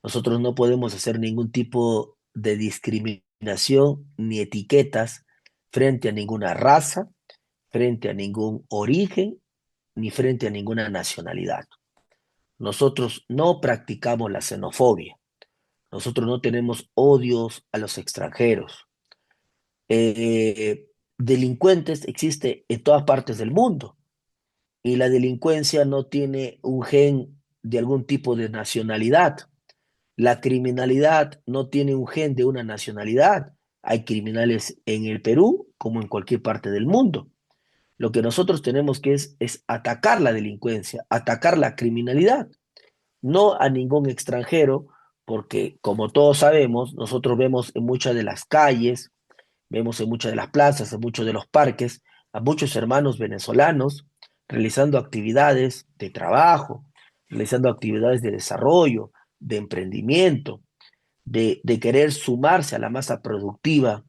Speaker 3: Nosotros no podemos hacer ningún tipo de discriminación ni etiquetas frente a ninguna raza, frente a ningún origen, ni frente a ninguna nacionalidad. Nosotros no practicamos la xenofobia. Nosotros no tenemos odios a los extranjeros. Delincuentes existe en todas partes del mundo y la delincuencia no tiene un gen de algún tipo de nacionalidad. La criminalidad no tiene un gen de una nacionalidad. Hay criminales en el Perú como en cualquier parte del mundo. Lo que nosotros tenemos que es atacar la delincuencia, atacar la criminalidad, no a ningún extranjero, porque como todos sabemos, nosotros vemos en muchas de las calles, vemos en muchas de las plazas, en muchos de los parques, a muchos hermanos venezolanos realizando actividades de trabajo, realizando actividades de desarrollo, de emprendimiento, de querer sumarse a la masa productiva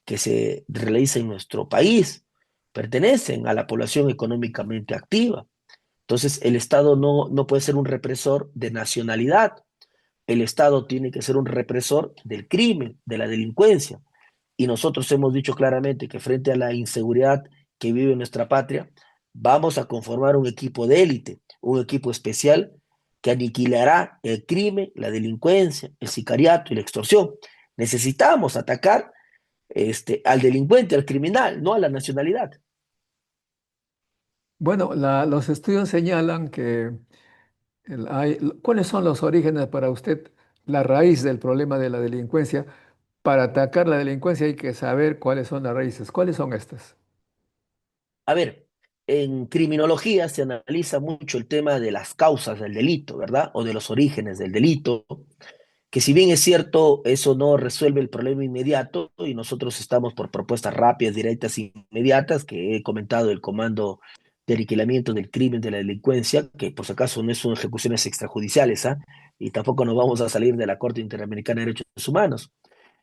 Speaker 3: que se realiza en nuestro país. Pertenecen a la población económicamente activa. Entonces, el Estado no puede ser un represor de nacionalidad. El Estado tiene que ser un represor del crimen, de la delincuencia. Y nosotros hemos dicho claramente que frente a la inseguridad que vive nuestra patria, vamos a conformar un equipo de élite, un equipo especial que aniquilará el crimen, la delincuencia, el sicariato y la extorsión. Necesitamos atacar al delincuente, al criminal, no a la nacionalidad.
Speaker 2: Bueno, los estudios señalan que ¿cuáles son los orígenes para usted, la raíz del problema de la delincuencia? Para atacar la delincuencia hay que saber cuáles son las raíces. ¿Cuáles son estas?
Speaker 3: A ver, en criminología se analiza mucho el tema de las causas del delito, ¿verdad? O de los orígenes del delito, que si bien es cierto, eso no resuelve el problema inmediato y nosotros estamos por propuestas rápidas, directas e inmediatas, que he comentado el Comando de Aniquilamiento del Crimen de la Delincuencia, que por si acaso no son ejecuciones extrajudiciales, ¿ah? Y tampoco nos vamos a salir de la Corte Interamericana de Derechos Humanos.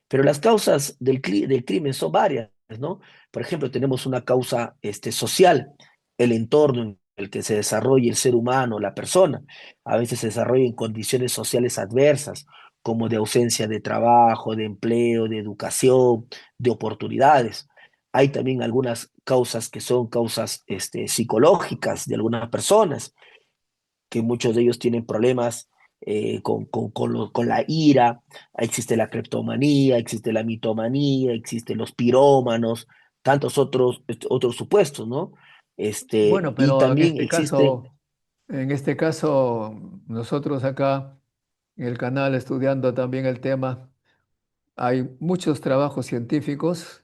Speaker 3: Pero las causas del crimen son varias, ¿no? Por ejemplo, tenemos una causa social, el entorno en el que se desarrolla el ser humano, la persona. A veces se desarrolla en condiciones sociales adversas, como de ausencia de trabajo, de empleo, de educación, de oportunidades. Hay también algunas causas que son causas psicológicas de algunas personas, que muchos de ellos tienen problemas con la ira, existe la cleptomanía, existe la mitomanía, existen los pirómanos, tantos otros supuestos, ¿no?
Speaker 2: Bueno,
Speaker 3: Y
Speaker 2: pero
Speaker 3: también existen,
Speaker 2: en este caso, nosotros acá en el canal estudiando también el tema, hay muchos trabajos científicos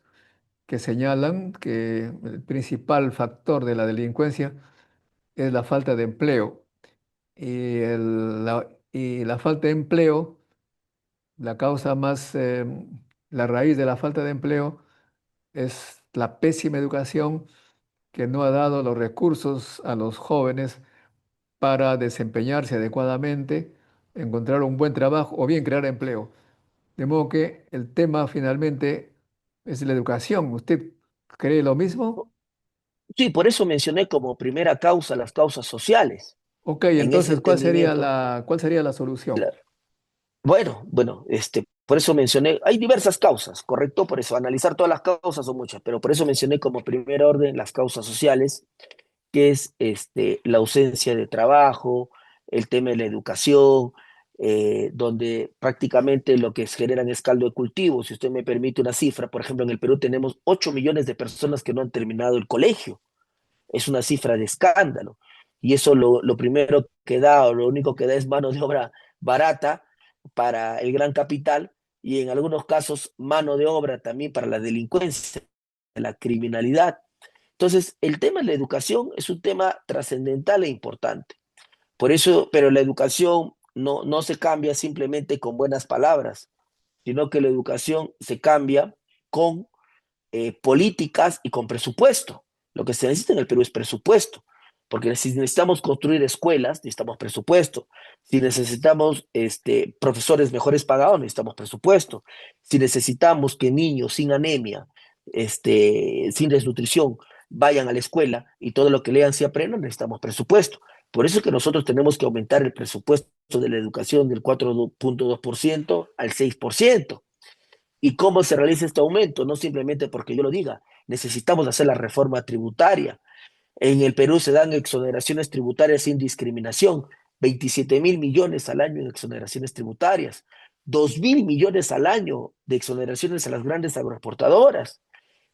Speaker 2: que señalan que el principal factor de la delincuencia es la falta de empleo. Y la falta de empleo, la causa más, la raíz de la falta de empleo es la pésima educación que no ha dado los recursos a los jóvenes para desempeñarse adecuadamente, encontrar un buen trabajo o bien crear empleo. De modo que el tema finalmente es la educación. ¿Usted cree lo mismo?
Speaker 3: sí, por eso mencioné como primera causa las causas sociales.
Speaker 2: Ok,
Speaker 3: En ese
Speaker 2: entonces,
Speaker 3: entendimiento,
Speaker 2: cuál sería la solución?
Speaker 3: bueno, por eso mencioné, hay diversas causas, ¿correcto? Por eso analizar todas las causas son muchas, pero por eso mencioné como primer orden las causas sociales, que es la ausencia de trabajo, el tema de la educación, donde prácticamente lo que se generan es caldo de cultivo. Si usted me permite una cifra, por ejemplo, en el Perú tenemos 8 millones de personas que no han terminado el colegio. Es una cifra de escándalo. Y eso lo primero que da, o lo único que da es mano de obra barata para el gran capital, y en algunos casos mano de obra también para la delincuencia, la criminalidad. Entonces, el tema de la educación es un tema trascendental e importante. Por eso, pero la educación no se cambia simplemente con buenas palabras, sino que la educación se cambia con políticas y con presupuesto. Lo que se necesita en el Perú es presupuesto, porque si necesitamos construir escuelas, necesitamos presupuesto. Si necesitamos profesores mejores pagados, necesitamos presupuesto. Si necesitamos que niños sin anemia, sin desnutrición, vayan a la escuela y todo lo que lean se aprendan, necesitamos presupuesto. Por eso es que nosotros tenemos que aumentar el presupuesto de la educación del 4.2% al 6%. ¿Y cómo se realiza este aumento? No simplemente porque yo lo diga, necesitamos hacer la reforma tributaria. En el Perú se dan exoneraciones tributarias sin discriminación, 27.000 millones al año en exoneraciones tributarias, 2.000 millones al año de exoneraciones a las grandes agroexportadoras,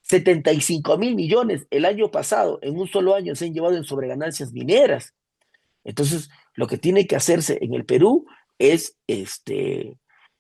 Speaker 3: 75.000 millones el año pasado, en un solo año se han llevado en sobreganancias mineras. Entonces, lo que tiene que hacerse en el Perú es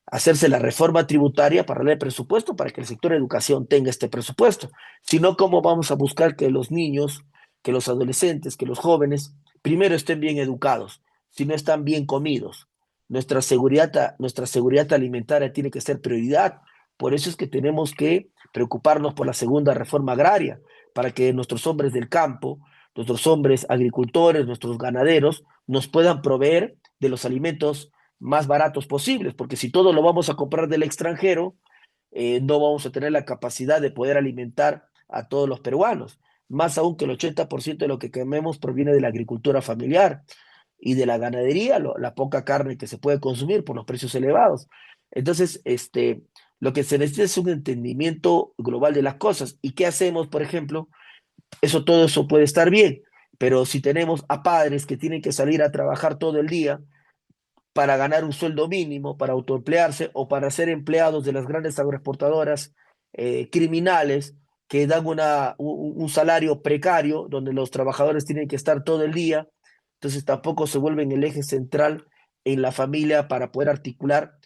Speaker 3: hacerse la reforma tributaria para el presupuesto, para que el sector de educación tenga este presupuesto. Si no, ¿cómo vamos a buscar que los niños, que los adolescentes, que los jóvenes, primero estén bien educados, si no están bien comidos? Nuestra seguridad alimentaria tiene que ser prioridad. Por eso es que tenemos que preocuparnos por la segunda reforma agraria, para que nuestros hombres del campo, nuestros hombres agricultores, nuestros ganaderos, nos puedan proveer de los alimentos más baratos posibles, porque si todo lo vamos a comprar del extranjero, no vamos a tener la capacidad de poder alimentar a todos los peruanos. Más aún que el 80% de lo que comemos proviene de la agricultura familiar y de la ganadería, la poca carne que se puede consumir por los precios elevados. Entonces, lo que se necesita es un entendimiento global de las cosas. ¿Y qué hacemos, por ejemplo? Todo eso puede estar bien, pero si tenemos a padres que tienen que salir a trabajar todo el día para ganar un sueldo mínimo, para autoemplearse o para ser empleados de las grandes agroexportadoras criminales que dan un salario precario donde los trabajadores tienen que estar todo el día, entonces tampoco se vuelven el eje central en la familia para poder articular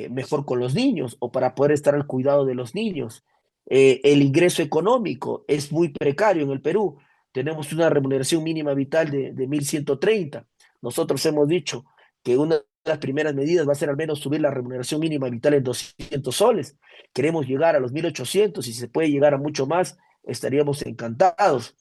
Speaker 3: mejor con los niños o para poder estar al cuidado de los niños. El ingreso económico es muy precario en el Perú. Tenemos una remuneración mínima vital de 1.130. Nosotros hemos dicho que una de las primeras medidas va a ser al menos subir la remuneración mínima vital en 200 soles. Queremos llegar a los 1.800 y si se puede llegar a mucho más, estaríamos encantados.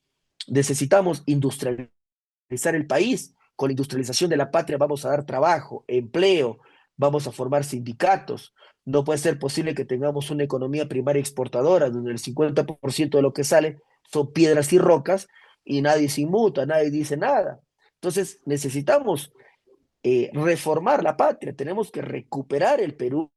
Speaker 3: Necesitamos industrializar el país. Con la industrialización de la patria vamos a dar trabajo, empleo, vamos a formar sindicatos. No puede ser posible que tengamos una economía primaria exportadora, donde el 50% de lo que sale son piedras y rocas y nadie se inmuta, nadie dice nada. Entonces necesitamos reformar la patria, tenemos que recuperar el Perú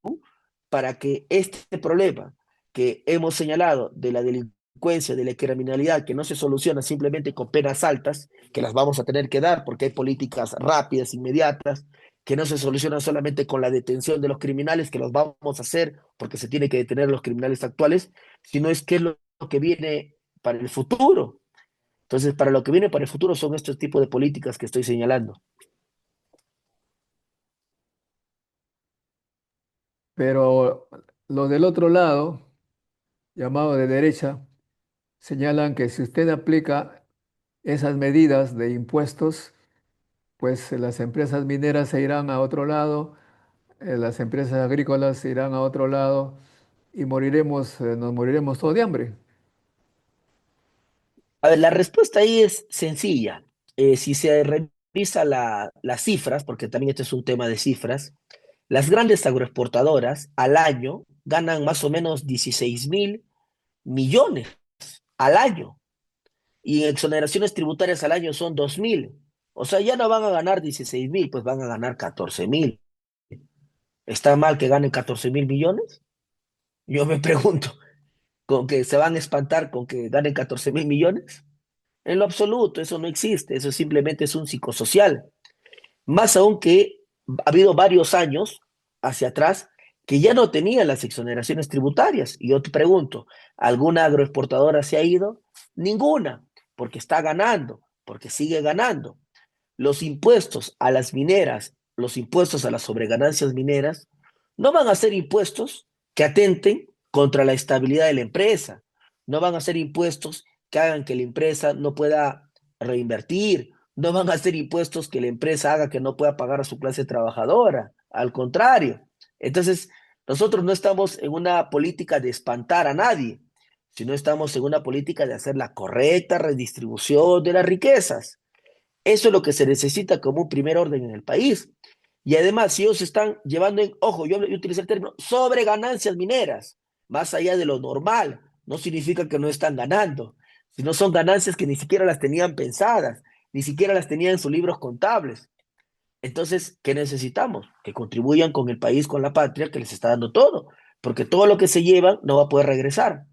Speaker 3: para que este problema que hemos señalado de la delincuencia, de la criminalidad, que no se soluciona simplemente con penas altas, que las vamos a tener que dar porque hay políticas rápidas, inmediatas, que no se soluciona solamente con la detención de los criminales, que los vamos a hacer porque se tiene que detener a los criminales actuales, sino es que es lo que viene para el futuro. Entonces, para lo que viene para el futuro son estos tipos de políticas que estoy señalando.
Speaker 2: Pero los del otro lado, llamado de derecha, señalan que si usted aplica esas medidas de impuestos, pues las empresas mineras se irán a otro lado, las empresas agrícolas se irán a otro lado y moriremos, nos moriremos todos de hambre.
Speaker 3: A ver, la respuesta ahí es sencilla. Si se revisa las cifras, porque también este es un tema de cifras, las grandes agroexportadoras al año ganan más o menos 16.000 millones al año y en exoneraciones tributarias al año son 2.000. O sea, ya no van a ganar 16.000, pues van a ganar 14.000. ¿Está mal que ganen 14.000 millones? Yo me pregunto, ¿con que se van a espantar con que ganen 14.000 millones? En lo absoluto, eso no existe, eso simplemente es un psicosocial. Más aún que ha habido varios años hacia atrás que ya no tenían las exoneraciones tributarias. Y yo te pregunto, ¿alguna agroexportadora se ha ido? Ninguna, porque está ganando, porque sigue ganando. Los impuestos a las mineras, los impuestos a las sobreganancias mineras, no van a ser impuestos que atenten contra la estabilidad de la empresa. No van a ser impuestos que hagan que la empresa no pueda reinvertir. No van a ser impuestos que la empresa haga que no pueda pagar a su clase trabajadora. Al contrario. Entonces, nosotros no estamos en una política de espantar a nadie, sino estamos en una política de hacer la correcta redistribución de las riquezas. Eso es lo que se necesita como un primer orden en el país. Y además, si ellos están llevando en, ojo, yo utilicé el término, sobre ganancias mineras, más allá de lo normal, no significa que no están ganando, sino son ganancias que ni siquiera las tenían pensadas, ni siquiera las tenían en sus libros contables. Entonces, ¿qué necesitamos? Que contribuyan con el país, con la patria, que les está dando todo, porque todo lo que se llevan no va a poder regresar,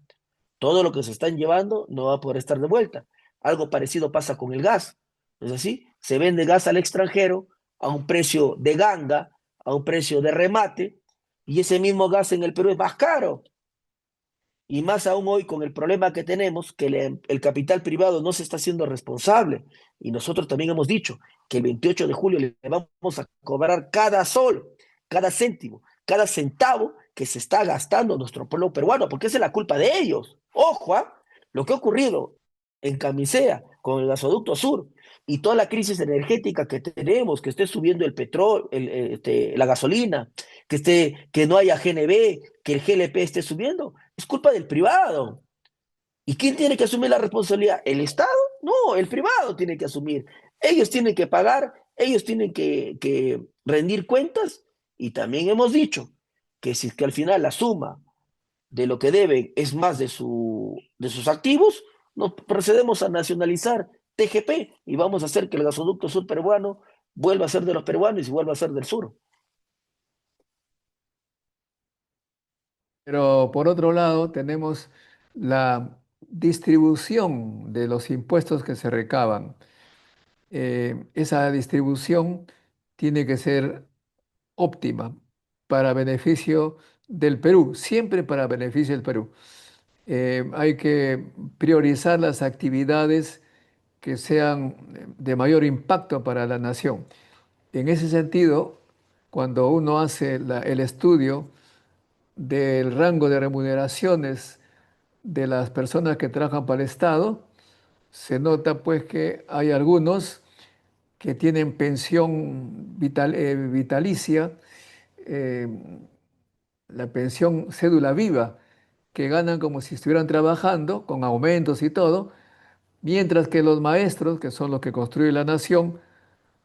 Speaker 3: todo lo que se están llevando no va a poder estar de vuelta. Algo parecido pasa con el gas, ¿no es así? Se vende gas al extranjero a un precio de ganga, a un precio de remate, y ese mismo gas en el Perú es más caro. Y más aún hoy con el problema que tenemos, que el capital privado no se está haciendo responsable. Y nosotros también hemos dicho que el 28 de julio le vamos a cobrar cada sol, cada céntimo, cada centavo que se está gastando nuestro pueblo peruano, porque esa es la culpa de ellos. Ojo, ¿ah? Lo que ha ocurrido en Camisea con el gasoducto sur y toda la crisis energética que tenemos, que esté subiendo el petróleo, la gasolina, que no haya GNB, que el GLP esté subiendo, es culpa del privado. ¿Y quién tiene que asumir la responsabilidad? ¿El Estado? No, el privado tiene que asumir. Ellos tienen que pagar, ellos tienen que rendir cuentas y también hemos dicho que si es que al final la suma de lo que deben es más de sus activos, nos procedemos a nacionalizar TGP y vamos a hacer que el gasoducto sur peruano vuelva a ser de los peruanos y vuelva a ser del sur.
Speaker 2: Pero por otro lado, tenemos la distribución de los impuestos que se recaban. Esa distribución tiene que ser óptima para beneficio del Perú, siempre para beneficio del Perú. Hay que priorizar las actividades que sean de mayor impacto para la nación. En ese sentido, cuando uno hace el estudio del rango de remuneraciones de las personas que trabajan para el Estado, se nota pues que hay algunos que tienen pensión vitalicia, eh, la pensión cédula viva, que ganan como si estuvieran trabajando, con aumentos y todo, mientras que los maestros, que son los que construyen la nación,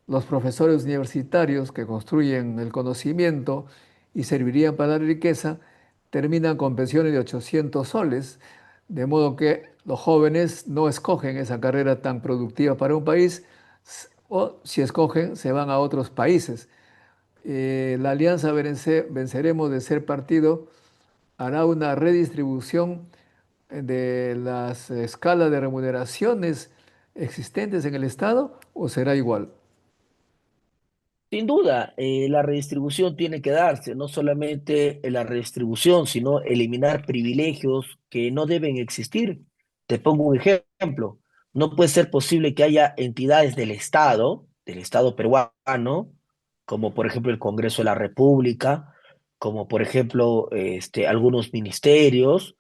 Speaker 2: los profesores universitarios que construyen el conocimiento y servirían para la riqueza, terminan con pensiones de 800 soles, de modo que los jóvenes no escogen esa carrera tan productiva para un país, o si escogen, se van a otros países. La Alianza Venceremos de ser partido hará una redistribución de las escalas de remuneraciones existentes en el Estado o será igual.
Speaker 3: Sin duda, la redistribución tiene que darse, no solamente la redistribución, sino eliminar privilegios que no deben existir. Te pongo un ejemplo. No puede ser posible que haya entidades del Estado peruano, como por ejemplo el Congreso de la República, como por ejemplo algunos ministerios,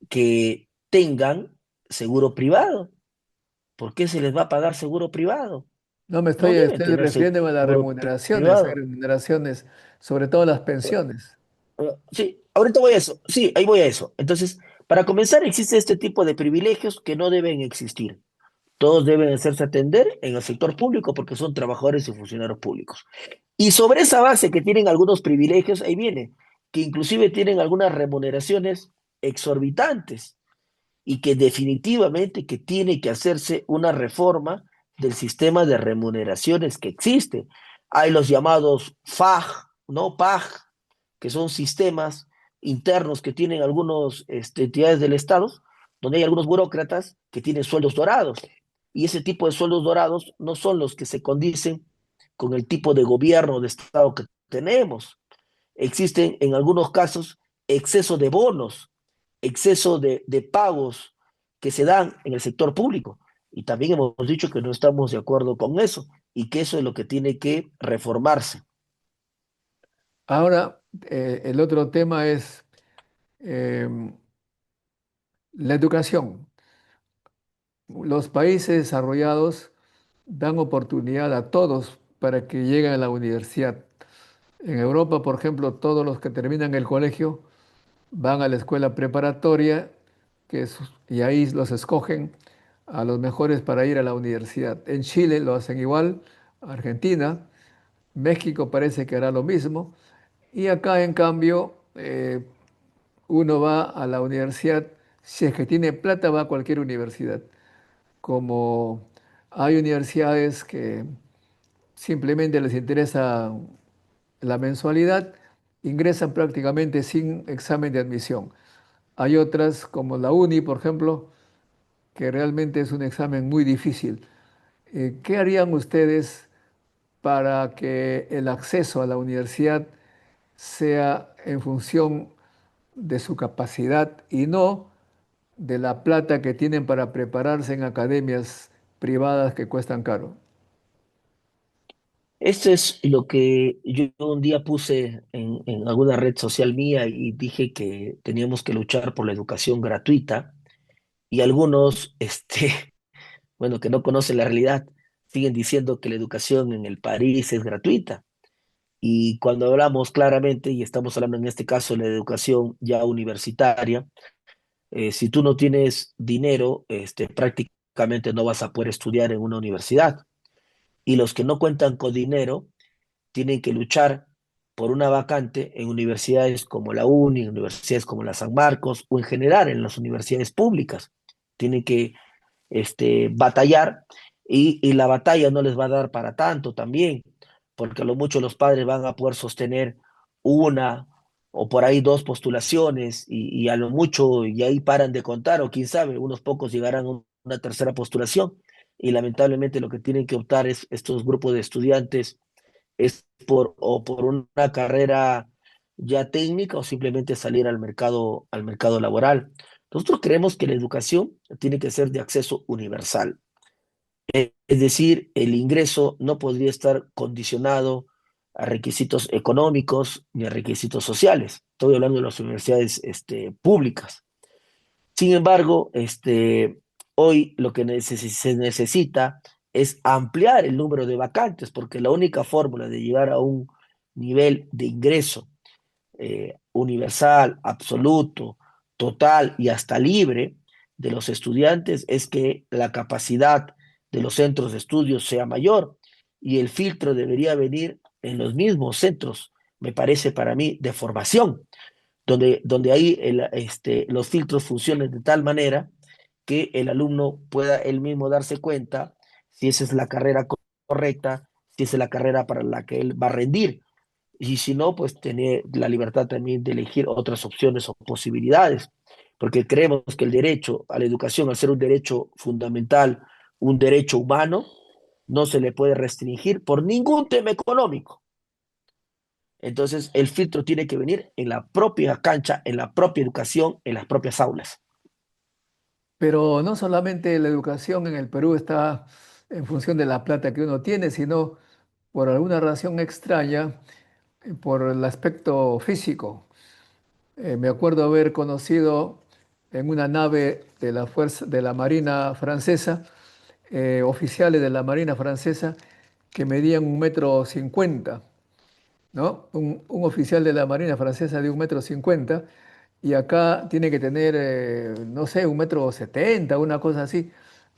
Speaker 3: que tengan seguro privado. ¿Por qué se les va a pagar seguro privado?
Speaker 2: No me
Speaker 3: No deben
Speaker 2: estoy
Speaker 3: tener
Speaker 2: refiriéndome a las
Speaker 3: seguro
Speaker 2: remuneraciones, hay
Speaker 3: privado.
Speaker 2: remuneraciones, sobre todo las pensiones.
Speaker 3: Sí, ahorita voy a eso. Sí, ahí voy a eso. Entonces, para comenzar, existe este tipo de privilegios que no deben existir. Todos deben hacerse atender en el sector público porque son trabajadores y funcionarios públicos. Y sobre esa base que tienen algunos privilegios, ahí viene, que inclusive tienen algunas remuneraciones exorbitantes y que definitivamente que tiene que hacerse una reforma del sistema de remuneraciones que existe. Hay los llamados FAG, ¿no? PAG, que son sistemas internos que tienen algunas entidades del Estado, donde hay algunos burócratas que tienen sueldos dorados. Y ese tipo de sueldos dorados no son los que se condicen con el tipo de gobierno de Estado que tenemos. Existen en algunos casos exceso de bonos, exceso de pagos que se dan en el sector público. Y también hemos dicho que no estamos de acuerdo con eso y que eso es lo que tiene que reformarse.
Speaker 2: Ahora, el otro tema es Em, la educación. Los países desarrollados dan oportunidad a todos para que lleguen a la universidad. En Europa, por ejemplo, todos los que terminan el colegio van a la escuela preparatoria y ahí los escogen a los mejores para ir a la universidad. En Chile lo hacen igual, Argentina, México parece que hará lo mismo. Y acá, en cambio, uno va a la universidad, si es que tiene plata, va a cualquier universidad. Como hay universidades que simplemente les interesa la mensualidad, ingresan prácticamente sin examen de admisión. Hay otras, como la UNI, por ejemplo, que realmente es un examen muy difícil. ¿Qué harían ustedes para que el acceso a la universidad sea en función de su capacidad y no de la plata que tienen para prepararse en academias privadas que cuestan caro?
Speaker 3: Esto es lo que yo un día puse en alguna red social mía y dije que teníamos que luchar por la educación gratuita y algunos, bueno, que no conocen la realidad, siguen diciendo que la educación en el país es gratuita. Y cuando hablamos claramente, y estamos hablando en este caso de la educación ya universitaria, si tú no tienes dinero, prácticamente no vas a poder estudiar en una universidad. Y los que no cuentan con dinero tienen que luchar por una vacante en universidades como la UNI, en universidades como la San Marcos o en general en las universidades públicas. Tienen que batallar y la batalla no les va a dar para tanto también, porque a lo mucho los padres van a poder sostener una o por ahí dos postulaciones y a lo mucho y ahí paran de contar o quién sabe, unos pocos llegarán a una tercera postulación y lamentablemente lo que tienen que optar es estos grupos de estudiantes es por una carrera ya técnica o simplemente salir al mercado laboral. Nosotros creemos que la educación tiene que ser de acceso universal. Es decir, el ingreso no podría estar condicionado a requisitos económicos ni a requisitos sociales. Estoy hablando de las universidades públicas. Sin embargo, hoy lo que se necesita es ampliar el número de vacantes, porque la única fórmula de llegar a un nivel de ingreso universal, absoluto, total y hasta libre de los estudiantes es que la capacidad de los centros de estudios sea mayor y el filtro debería venir en los mismos centros, me parece para mí, de formación donde ahí los filtros funcionen de tal manera que el alumno pueda él mismo darse cuenta si esa es la carrera correcta, si esa es la carrera para la que él va a rendir. Y si no, pues tener la libertad también de elegir otras opciones o posibilidades, porque creemos que el derecho a la educación, al ser un derecho fundamental, un derecho humano, no se le puede restringir por ningún tema económico. Entonces, el filtro tiene que venir en la propia cancha, en la propia educación, en las propias aulas.
Speaker 2: Pero no solamente la educación en el Perú está en función de la plata que uno tiene, sino por alguna razón extraña, por el aspecto físico. Me acuerdo haber conocido en una nave de la fuerza de la Marina francesa, oficiales de la Marina francesa que medían 1,50 m, ¿no? Un oficial de la Marina francesa de 1,50 m y acá tiene que tener, no sé, 1,70 m, una cosa así,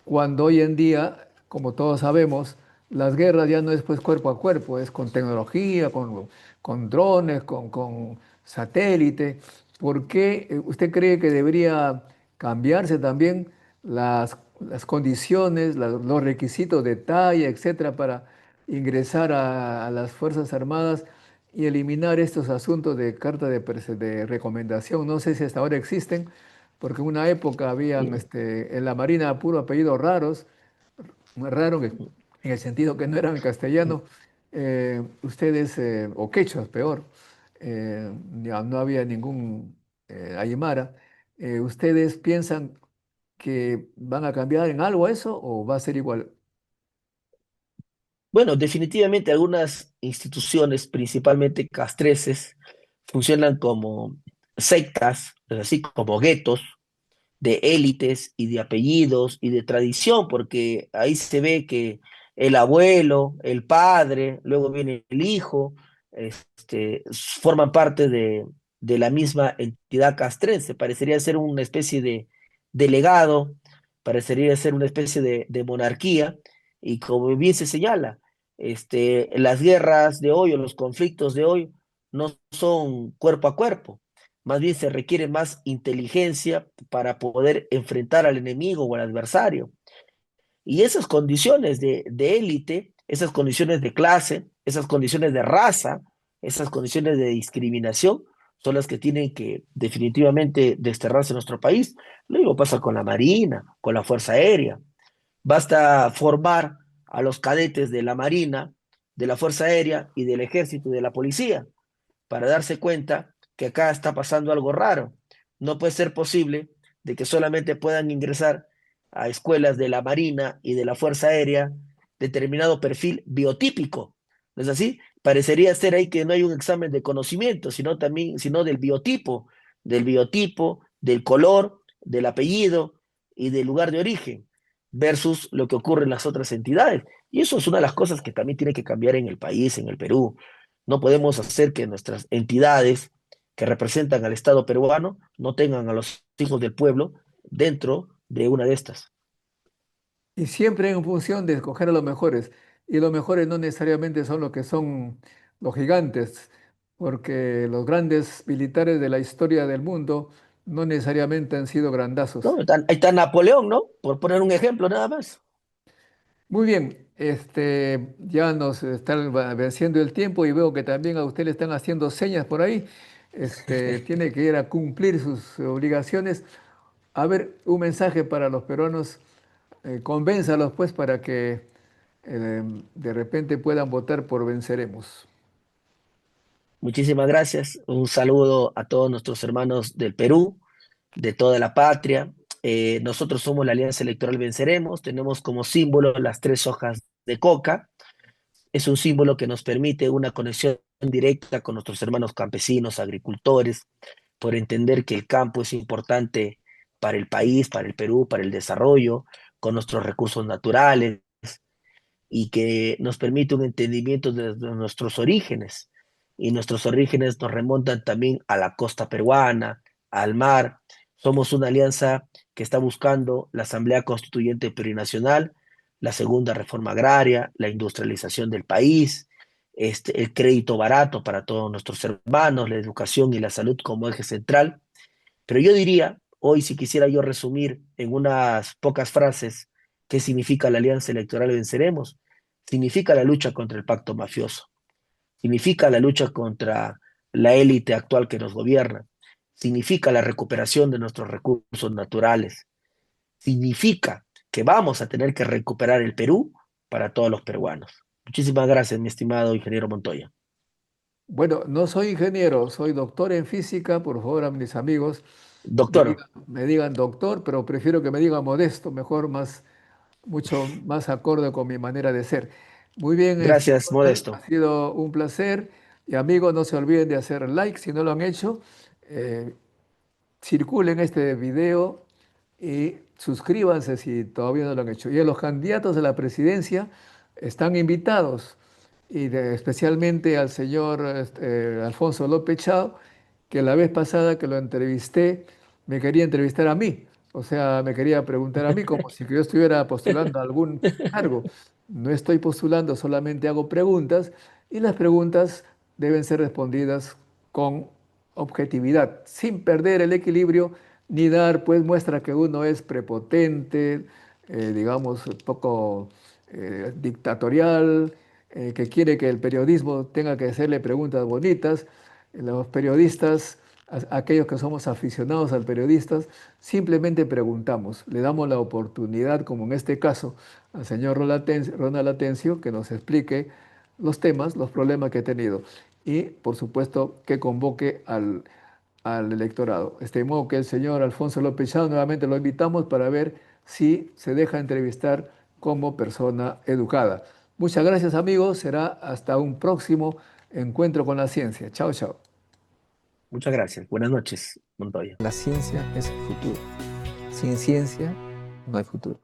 Speaker 2: cuando hoy en día, como todos sabemos, las guerras ya no es pues cuerpo a cuerpo, es con tecnología, con drones, con satélite. ¿Por qué usted cree que debería cambiarse también las condiciones, los requisitos de talla, etcétera, para ingresar a las Fuerzas Armadas y eliminar estos asuntos de carta de recomendación? No sé si hasta ahora existen, porque en una época habían en la Marina puro apellidos raros, muy raro en el sentido que no eran en castellano, ustedes, o quechuas peor, ya no había ningún aymara. ¿Ustedes piensan que van a cambiar en algo eso o va a ser igual?
Speaker 3: Bueno, definitivamente algunas instituciones, principalmente castreces, funcionan como sectas, así como guetos, de élites y de apellidos y de tradición, porque ahí se ve que el abuelo, el padre, luego viene el hijo, forman parte de la misma entidad castrense. Parecería ser una especie de legado, parecería ser una especie de monarquía, y como bien se señala, las guerras de hoy o los conflictos de hoy no son cuerpo a cuerpo, más bien se requiere más inteligencia para poder enfrentar al enemigo o al adversario. Y esas condiciones de élite, esas condiciones de clase, esas condiciones de raza, esas condiciones de discriminación, son las que tienen que definitivamente desterrarse en nuestro país. Lo mismo pasa con la Marina, con la Fuerza Aérea. Basta formar a los cadetes de la Marina, de la Fuerza Aérea y del Ejército y de la Policía para darse cuenta que acá está pasando algo raro. No puede ser posible de que solamente puedan ingresar a escuelas de la Marina y de la Fuerza Aérea determinado perfil biotípico. ¿No es así? Parecería ser ahí que no hay un examen de conocimiento, sino también, sino del biotipo, del color, del apellido y del lugar de origen, versus lo que ocurre en las otras entidades. Y eso es una de las cosas que también tiene que cambiar en el país, en el Perú. No podemos hacer que nuestras entidades que representan al Estado peruano no tengan a los hijos del pueblo dentro de una de estas.
Speaker 2: Y siempre en función de escoger a los mejores. Y los mejores no necesariamente son los que son los gigantes, porque los grandes militares de la historia del mundo no necesariamente han sido grandazos.
Speaker 3: ¿No? Ahí está Napoleón, ¿no? Por poner un ejemplo nada más.
Speaker 2: Muy bien, ya nos están venciendo el tiempo y veo que también a usted le están haciendo señas por ahí. Tiene que ir a cumplir sus obligaciones. A ver, un mensaje para los peruanos, convénzalos pues para que de repente puedan votar por Venceremos.
Speaker 3: Muchísimas gracias. Un saludo a todos nuestros hermanos del Perú, de toda la patria. Nosotros somos la Alianza Electoral Venceremos. Tenemos como símbolo las tres hojas de coca. Es un símbolo que nos permite una conexión directa con nuestros hermanos campesinos, agricultores, por entender que el campo es importante para el país, para el Perú, para el desarrollo, con nuestros recursos naturales, y que nos permite un entendimiento de nuestros orígenes. Y nuestros orígenes nos remontan también a la costa peruana, al mar. Somos una alianza que está buscando la Asamblea Constituyente Plurinacional, la segunda reforma agraria, la industrialización del país, el crédito barato para todos nuestros hermanos, la educación y la salud como eje central. Pero yo diría, hoy si quisiera yo resumir en unas pocas frases qué significa la Alianza Electoral Venceremos, significa la lucha contra el pacto mafioso, significa la lucha contra la élite actual que nos gobierna, significa la recuperación de nuestros recursos naturales, significa que vamos a tener que recuperar el Perú para todos los peruanos. Muchísimas gracias, mi estimado ingeniero Montoya.
Speaker 2: Bueno, no soy ingeniero, soy doctor en física. Por favor, a mis amigos
Speaker 3: Doctor,
Speaker 2: me digan doctor, pero prefiero que me digan modesto, mejor, mucho más acorde con mi manera de ser. Muy bien,
Speaker 3: gracias,
Speaker 2: Ronald, ha
Speaker 3: Modesto.
Speaker 2: sido un placer. Y amigos, no se olviden de hacer like si no lo han hecho. Eh, Circulen este video y suscríbanse si todavía no lo han hecho. Y a los candidatos a la presidencia están invitados, especialmente al señor Alfonso López Chao, que la vez pasada que lo entrevisté, me quería entrevistar a mí. O sea, me quería preguntar a mí como si yo estuviera postulando a algún cargo. No estoy postulando, solamente hago preguntas y las preguntas deben ser respondidas con objetividad, sin perder el equilibrio ni dar pues muestra que uno es prepotente, digamos, un poco dictatorial, que quiere que el periodismo tenga que hacerle preguntas bonitas. Los periodistas, aquellos que somos aficionados al periodistas, simplemente preguntamos, le damos la oportunidad, como en este caso, al señor Ronald Atencio, que nos explique los temas, los problemas que ha tenido y, por supuesto, que convoque al electorado. De modo que el señor Alfonso López Chao nuevamente lo invitamos para ver si se deja entrevistar como persona educada. Muchas gracias, amigos. Será hasta un próximo encuentro con la ciencia. Chao, chao.
Speaker 3: Muchas gracias. Buenas noches, Montoya.
Speaker 1: La ciencia es el futuro. Sin ciencia no hay futuro.